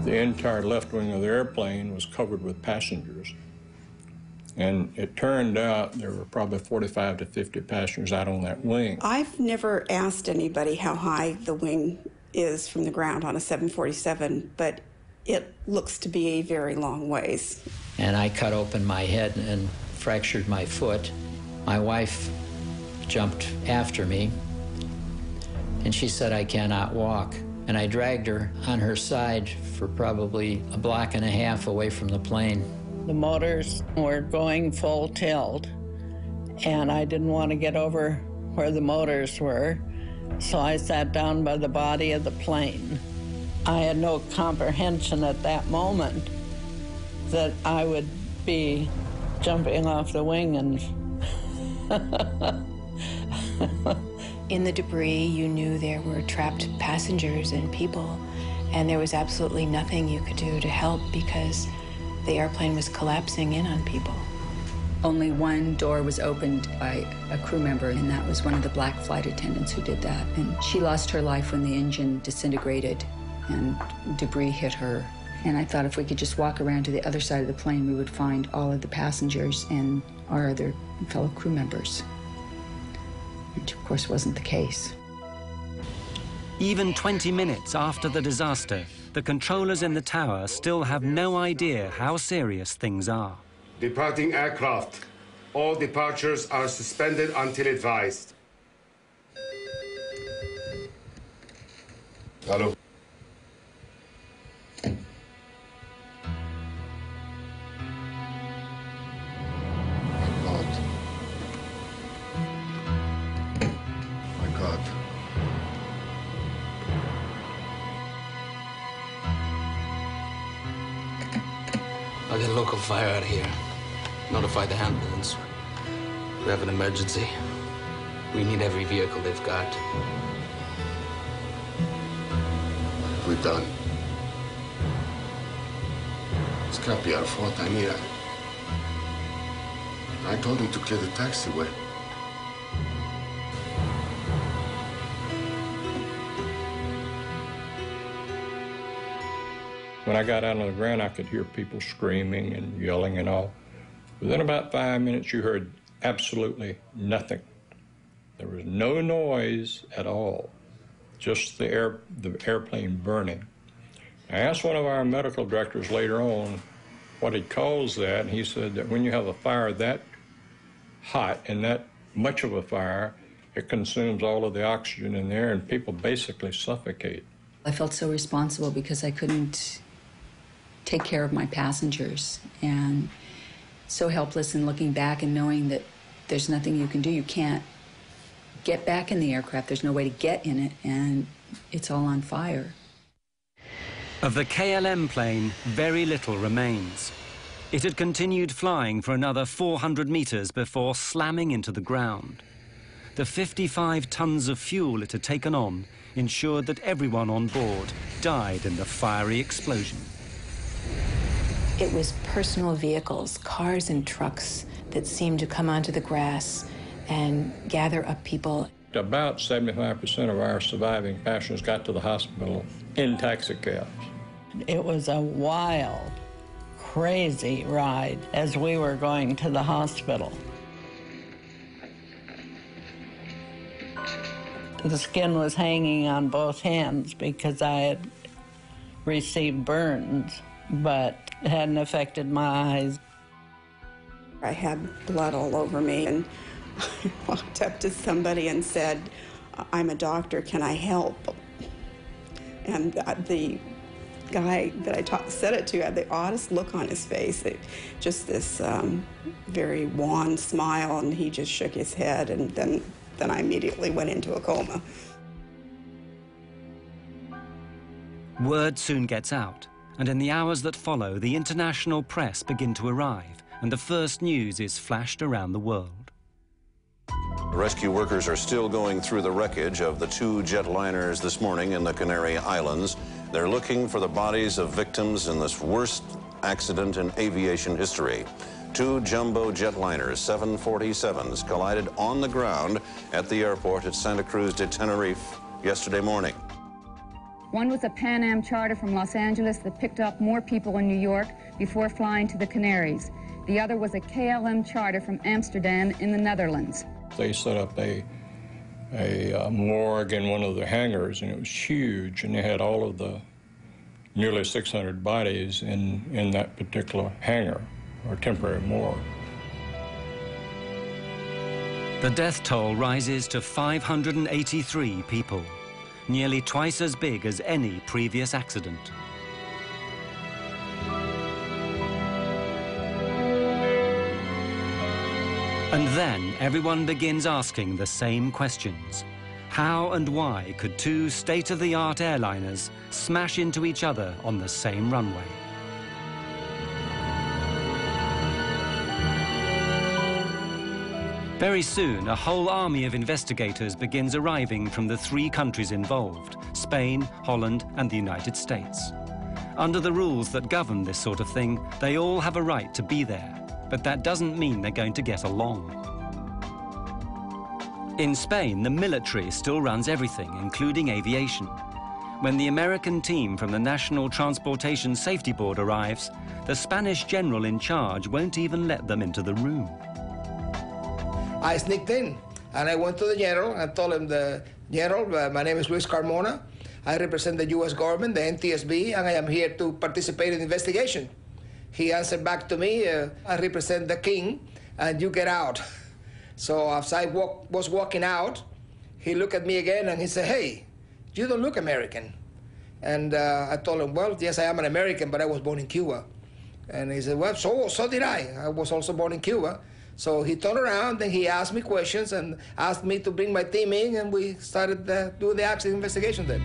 The entire left wing of the airplane was covered with passengers. And it turned out there were probably 45 to 50 passengers out on that wing. I've never asked anybody how high the wing is from the ground on a 747, but it looks to be a very long ways. And I cut open my head and fractured my foot. My wife jumped after me, and she said, "I cannot walk." And I dragged her on her side for probably a block and a half away from the plane. The motors were going full tilt, and I didn't want to get over where the motors were, so I sat down by the body of the plane. I had no comprehension at that moment that I would be jumping off the wing and In the debris, you knew there were trapped passengers and people, and there was absolutely nothing you could do to help because the airplane was collapsing in on people. Only one door was opened by a crew member, and that was one of the black flight attendants who did that. And she lost her life when the engine disintegrated and debris hit her. And I thought if we could just walk around to the other side of the plane, we would find all of the passengers and our other fellow crew members. Which, of course, wasn't the case. Even 20 minutes after the disaster, the controllers in the tower still have no idea how serious things are. Departing aircraft. All departures are suspended until advised. Hello. I'll get local fire out of here. Notify the ambulance. We have an emergency. We need every vehicle they've got. What have we done? This can't be our fault. I told him to clear the taxiway. When I got out on the ground, I could hear people screaming and yelling and all. Within about 5 minutes, you heard absolutely nothing. There was no noise at all, just the airplane burning. I asked one of our medical directors later on what he calls that, and he said that when you have a fire that hot and that much of a fire, it consumes all of the oxygen in there, and people basically suffocate. I felt so responsible because I couldn't take care of my passengers, and so helpless in looking back and knowing that there's nothing you can do. You can't get back in the aircraft. There's no way to get in it, and it's all on fire. Of the KLM plane, very little remains. It had continued flying for another 400 meters before slamming into the ground. The 55 tons of fuel it had taken on ensured that everyone on board died in the fiery explosion. It was personal vehicles, cars and trucks that seemed to come onto the grass and gather up people. About 75% of our surviving passengers got to the hospital in taxicabs. It was a wild, crazy ride as we were going to the hospital. The skin was hanging on both hands because I had received burns, but it hadn't affected my eyes. I had blood all over me, and I walked up to somebody and said, "I'm a doctor, can I help?" And the guy that I said it to had the oddest look on his face, just this very wan smile, and he just shook his head, and then I immediately went into a coma. Word soon gets out, and in the hours that follow, the international press begin to arrive, and the first news is flashed around the world. Rescue workers are still going through the wreckage of the two jetliners this morning in the Canary Islands. They're looking for the bodies of victims in this worst accident in aviation history. Two jumbo jetliners, 747s, collided on the ground at the airport at Santa Cruz de Tenerife yesterday morning. One was a Pan Am charter from Los Angeles that picked up more people in New York before flying to the Canaries. The other was a KLM charter from Amsterdam in the Netherlands. They set up a morgue in one of the hangars, and it was huge, and they had all of the nearly 600 bodies in that particular hangar, or temporary morgue. The death toll rises to 583 people, nearly twice as big as any previous accident. And then everyone begins asking the same questions. How and why could two state-of-the-art airliners smash into each other on the same runway? Very soon, a whole army of investigators begins arriving from the three countries involved, Spain, Holland, and the United States. Under the rules that govern this sort of thing, they all have a right to be there, but that doesn't mean they're going to get along. In Spain, the military still runs everything, including aviation. When the American team from the National Transportation Safety Board arrives, the Spanish general in charge won't even let them into the room. I sneaked in, and I went to the general and told him, the general, my name is Luis Carmona. I represent the U.S. government, the NTSB, and I am here to participate in the investigation. He answered back to me, I represent the king, and you get out. So as I was walking out, he looked at me again and he said, hey, you don't look American. And I told him, well, yes, I am an American, but I was born in Cuba. And he said, well, so did I. I was also born in Cuba. So he turned around and he asked me questions and asked me to bring my team in, and we started doing the accident investigation then.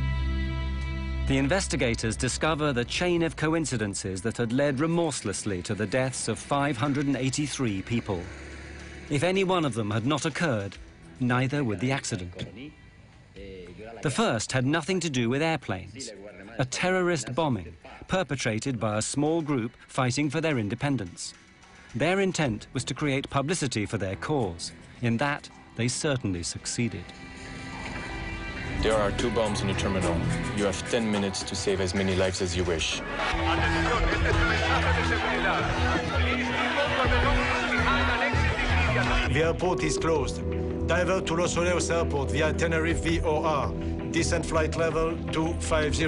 The investigators discover the chain of coincidences that had led remorselessly to the deaths of 583 people. If any one of them had not occurred, neither would the accident. The first had nothing to do with airplanes. A terrorist bombing perpetrated by a small group fighting for their independence. Their intent was to create publicity for their cause. In that, they certainly succeeded. There are 2 bombs in the terminal. You have 10 minutes to save as many lives as you wish. The airport is closed. Divert to Los Olivos Airport via Tenerife VOR. Descent flight level 250.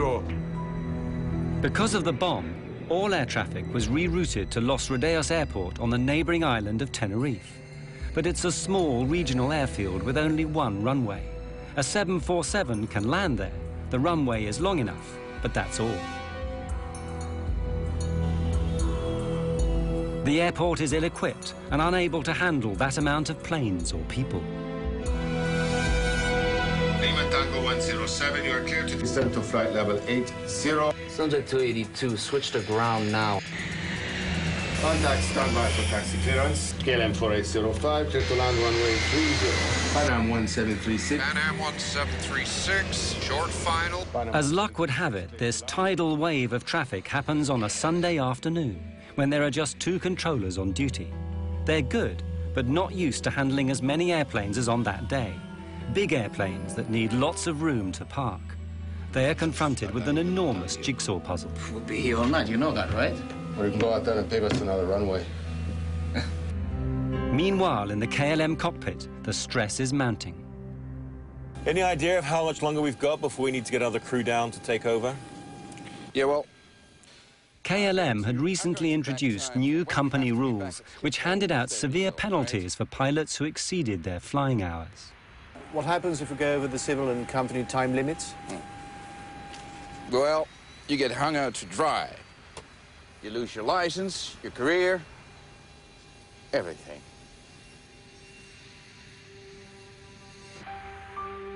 Because of the bomb, all air traffic was rerouted to Los Rodeos Airport on the neighboring island of Tenerife. But it's a small regional airfield with only one runway. A 747 can land there. The runway is long enough, but that's all. The airport is ill-equipped and unable to handle that amount of planes or people. Lima Tango 107, you are clear to descend to flight level 80. Sunset 282, switch to ground now. Contact standby for taxi clearance. KLM 4805, clear to land runway 30. Pan Am 1736. Pan Am 1736, short final. As luck would have it, this tidal wave of traffic happens on a Sunday afternoon, when there are just 2 controllers on duty. They're good, but not used to handling as many airplanes as on that day. Big airplanes that need lots of room to park. They are confronted with an enormous jigsaw puzzle. We'll be here all night, you know that, right? Or you can go out there and take us to another runway. Meanwhile, in the KLM cockpit, the stress is mounting. Any idea of how much longer we've got before we need to get other crew down to take over? Yeah, well, KLM had recently introduced new company rules which handed out severe penalties for pilots who exceeded their flying hours. What happens if we go over the civil and company time limits? Well, you get hung out to dry. You lose your license, your career, everything.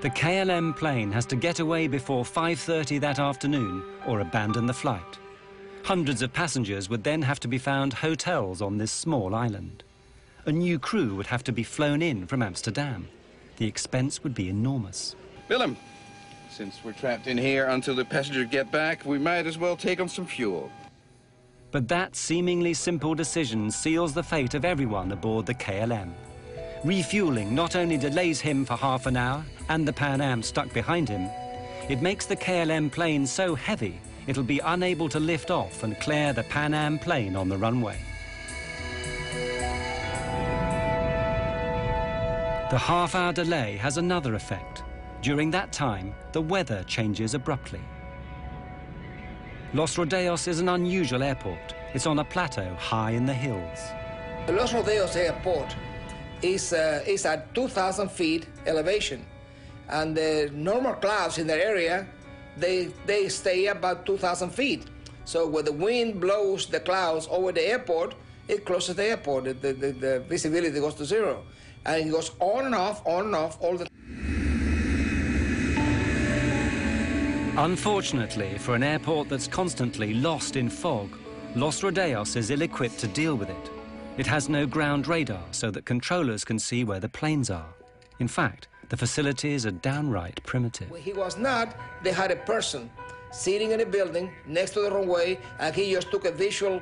The KLM plane has to get away before 5:30 that afternoon or abandon the flight. Hundreds of passengers would then have to be found hotels on this small island. A new crew would have to be flown in from Amsterdam. The expense would be enormous. Willem, since we're trapped in here until the passengers get back, we might as well take on some fuel. But that seemingly simple decision seals the fate of everyone aboard the KLM. Refueling not only delays him for half an hour and the Pan Am stuck behind him, it makes the KLM plane so heavy it'll be unable to lift off and clear the Pan Am plane on the runway. The half-hour delay has another effect. During that time, the weather changes abruptly. Los Rodeos is an unusual airport. It's on a plateau high in the hills. Los Rodeos Airport is at 2,000 feet elevation. And the normal clouds in that area, they stay about 2,000 feet. So when the wind blows the clouds over the airport, it closes the airport. The visibility goes to zero. And it goes on and off all the time. Unfortunately, for an airport that's constantly lost in fog, Los Rodeos is ill-equipped to deal with it. It has no ground radar so that controllers can see where the planes are. In fact, the facilities are downright primitive. When he was not, they had a person sitting in a building next to the runway, and he just took a visual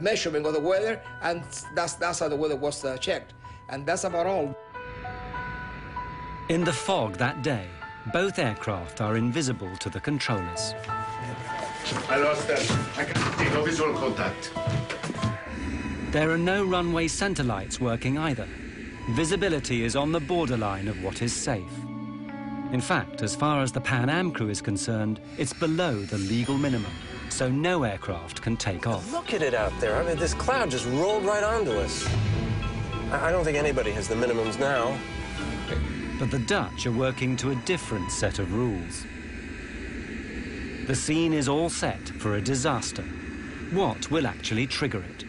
measurement of the weather, and that's how the weather was checked. And that's about all. In the fog that day, both aircraft are invisible to the controllers. I lost them. I can't see no visual contact. There are no runway center lights working either. Visibility is on the borderline of what is safe. In fact, as far as the Pan Am crew is concerned, it's below the legal minimum, so no aircraft can take off. Look at it out there. I mean, this cloud just rolled right onto us. I don't think anybody has the minimums now. But the Dutch are working to a different set of rules. The scene is all set for a disaster. What will actually trigger it?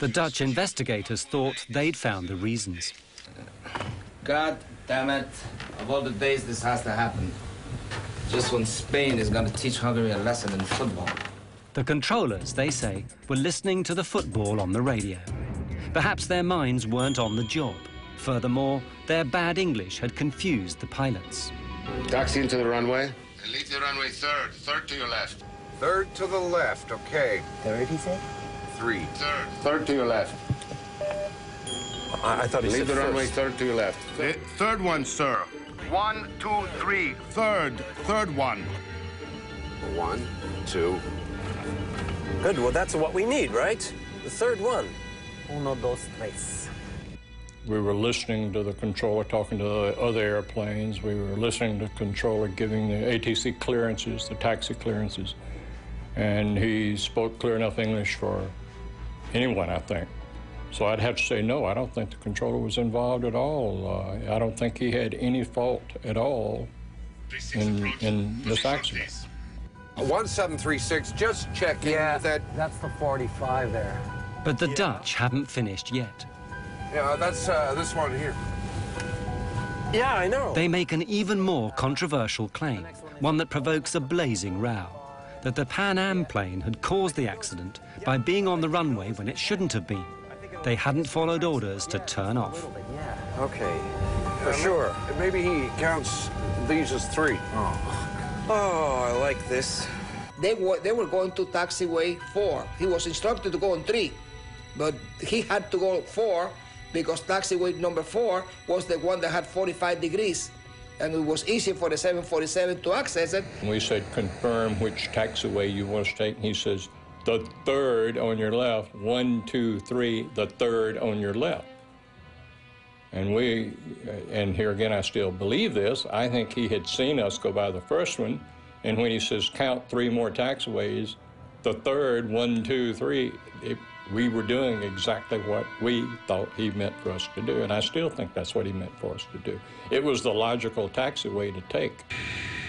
The Dutch investigators thought they'd found the reasons. God damn it. Of all the days this has to happen. Just when Spain is going to teach Hungary a lesson in football. The controllers, they say, were listening to the football on the radio. Perhaps their minds weren't on the job. Furthermore, their bad English had confused the pilots. Taxi into the runway. And leave the runway third. Third to your left. Third to the left, okay. Third, he said? 3. Third. Third to your left. I thought he said Leave the first. runway third to your left. Third one, sir. 1, 2, 3. Third one. 1, 2. Good, well, that's what we need, right? The third one. 1, 2, 3. We were listening to the controller talking to the other airplanes. We were listening to the controller giving the ATC clearances, the taxi clearances. And he spoke clear enough English for anyone, I think. So I'd have to say no, I don't think the controller was involved at all. I don't think he had any fault at all in this accident. 1736, just checking that. That's the 45 there. But the Dutch haven't finished yet. Yeah, that's this one here. Yeah, I know. They make an even more controversial claim, one that provokes a blazing row, that the Pan Am plane had caused the accident by being on the runway when it shouldn't have been. They hadn't followed orders to turn off. Okay, for sure. Maybe he counts these as 3. Oh, I like this. They were going to taxiway 4. He was instructed to go on 3, but he had to go 4 because taxiway number 4 was the one that had 45 degrees, and it was easy for the 747 to access it. We said, confirm which taxiway you want to take, and he says, the third on your left, 1, 2, 3, the third on your left. And here again, I still believe this. I think he had seen us go by the first one, and when he says count 3 more taxiways, the third, 1, 2, 3, we were doing exactly what we thought he meant for us to do, and I still think that's what he meant for us to do. It was the logical taxiway to take.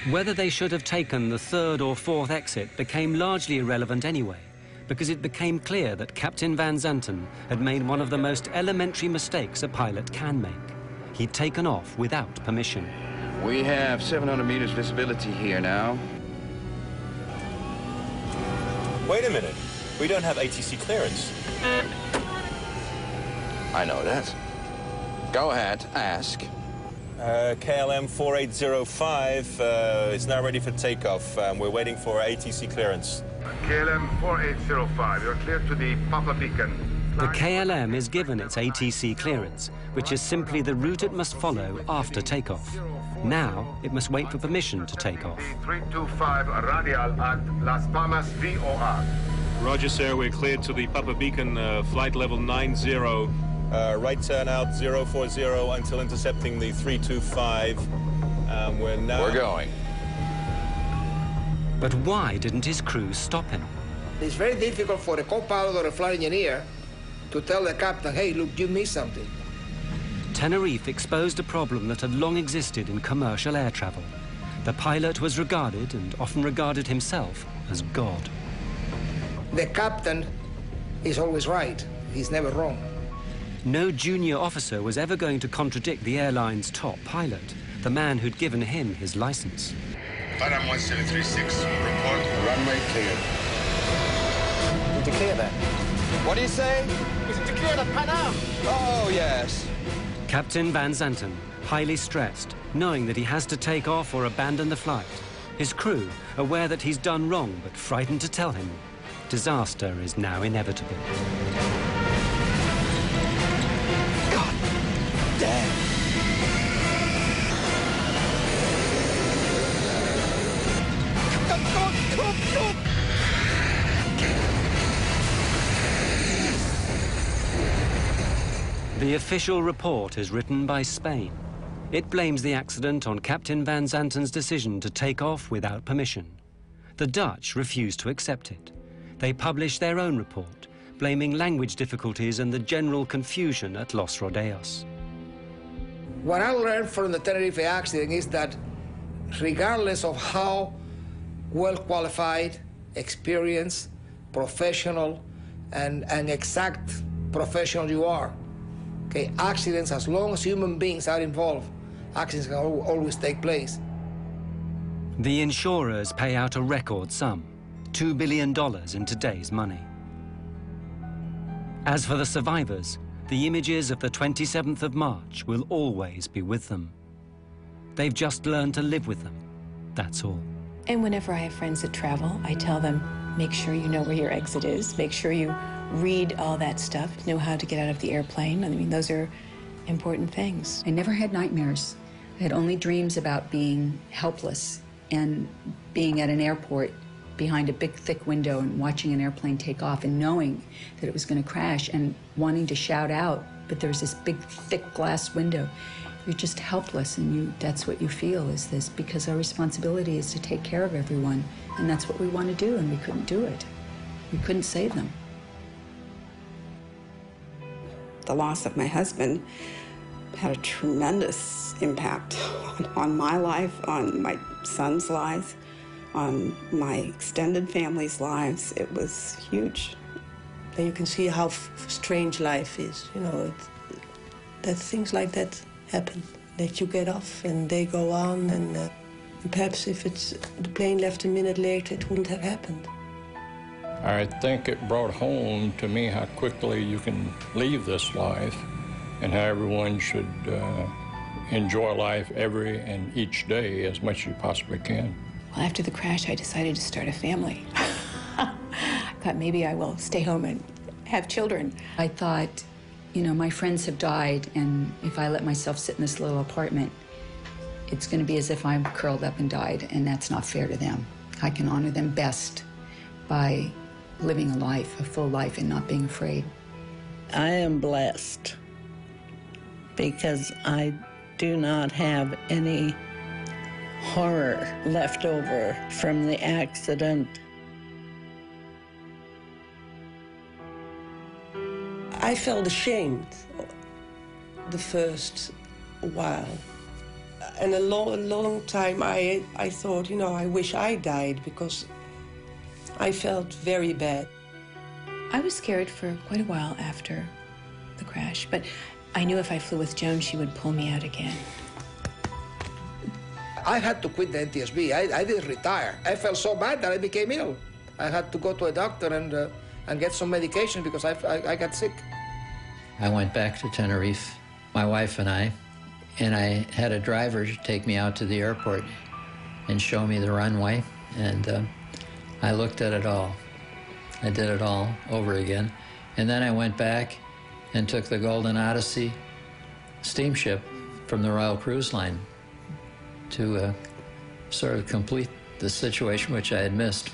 Whether they should have taken the 3rd or 4th exit became largely irrelevant anyway, because it became clear that Captain Van Zanten had made one of the most elementary mistakes a pilot can make. He'd taken off without permission. We have 700 meters visibility here now. Wait a minute. We don't have ATC clearance. I know that. Go ahead, ask. KLM 4805 is now ready for takeoff. We're waiting for ATC clearance. KLM 4805, you're clear to the Papa Beacon. The KLM is given its ATC clearance, which is simply the route it must follow after takeoff. Now, it must wait for permission to take off. 325 radial at Las Palmas VOR. Roger, sir. We're cleared to the Papa Beacon, flight level 90. Right turn out 040 until intercepting the 325. We're going. But why didn't his crew stop him? It's very difficult for a co-pilot or a flight engineer to tell the captain, hey, look, you missed something. Tenerife exposed a problem that had long existed in commercial air travel. The pilot was regarded, and often regarded himself, as God. The captain is always right. He's never wrong. No junior officer was ever going to contradict the airline's top pilot, the man who'd given him his license. Panam 1736, report runway cleared. Did you clear that? What do you say? Is it to clear the Panam? Oh, yes. Captain Van Zanten, highly stressed, knowing that he has to take off or abandon the flight. His crew, aware that he's done wrong but frightened to tell him. Disaster is now inevitable. God damn. Come. The official report is written by Spain. It blames the accident on Captain Van Zanten's decision to take off without permission. The Dutch refuse to accept it. They publish their own report, blaming language difficulties and the general confusion at Los Rodeos. What I learned from the Tenerife accident is that regardless of how well-qualified, experienced, professional, and exact professional you are, okay, accidents, as long as human beings are involved, accidents can always take place. The insurers pay out a record sum, $2 billion in today's money. As for the survivors, the images of the 27th of March will always be with them. They've just learned to live with them, that's all. And whenever I have friends that travel, I tell them, make sure you know where your exit is, make sure you read all that stuff, know how to get out of the airplane. I mean, those are important things. I never had nightmares. I had only dreams about being helpless and being at an airport behind a big, thick window and watching an airplane take off and knowing that it was going to crash and wanting to shout out, but there's this big, thick glass window. You're just helpless, and that's what you feel, is this, because our responsibility is to take care of everyone, and that's what we want to do, and we couldn't do it. We couldn't save them. The loss of my husband had a tremendous impact on my life, on my son's lives, on my extended family's lives. It was huge. And you can see how strange life is, you know, that things like that happen, that you get off and they go on, and perhaps if the plane left a minute later, it wouldn't have happened. I think it brought home to me how quickly you can leave this life and how everyone should enjoy life every and each day as much as you possibly can. Well, after the crash, I decided to start a family. I thought maybe I will stay home and have children. I thought, you know, my friends have died, and if I let myself sit in this little apartment, it's going to be as if I'm curled up and died, and that's not fair to them. I can honor them best by living a life, a full life, and not being afraid. I am blessed because I do not have any horror left over from the accident. I felt ashamed the first while. And a long time I thought, you know, I wish I died, because I felt very bad. I was scared for quite a while after the crash, but I knew if I flew with Joan, she would pull me out again. I had to quit the NTSB. I didn't retire. I felt so bad that I became ill. I had to go to a doctor and get some medication because I got sick. I went back to Tenerife, my wife and I had a driver take me out to the airport and show me the runway. And I looked at it all. I did it all over again. And then I went back and took the Golden Odyssey steamship from the Royal Cruise Line to sort of complete the situation which I had missed.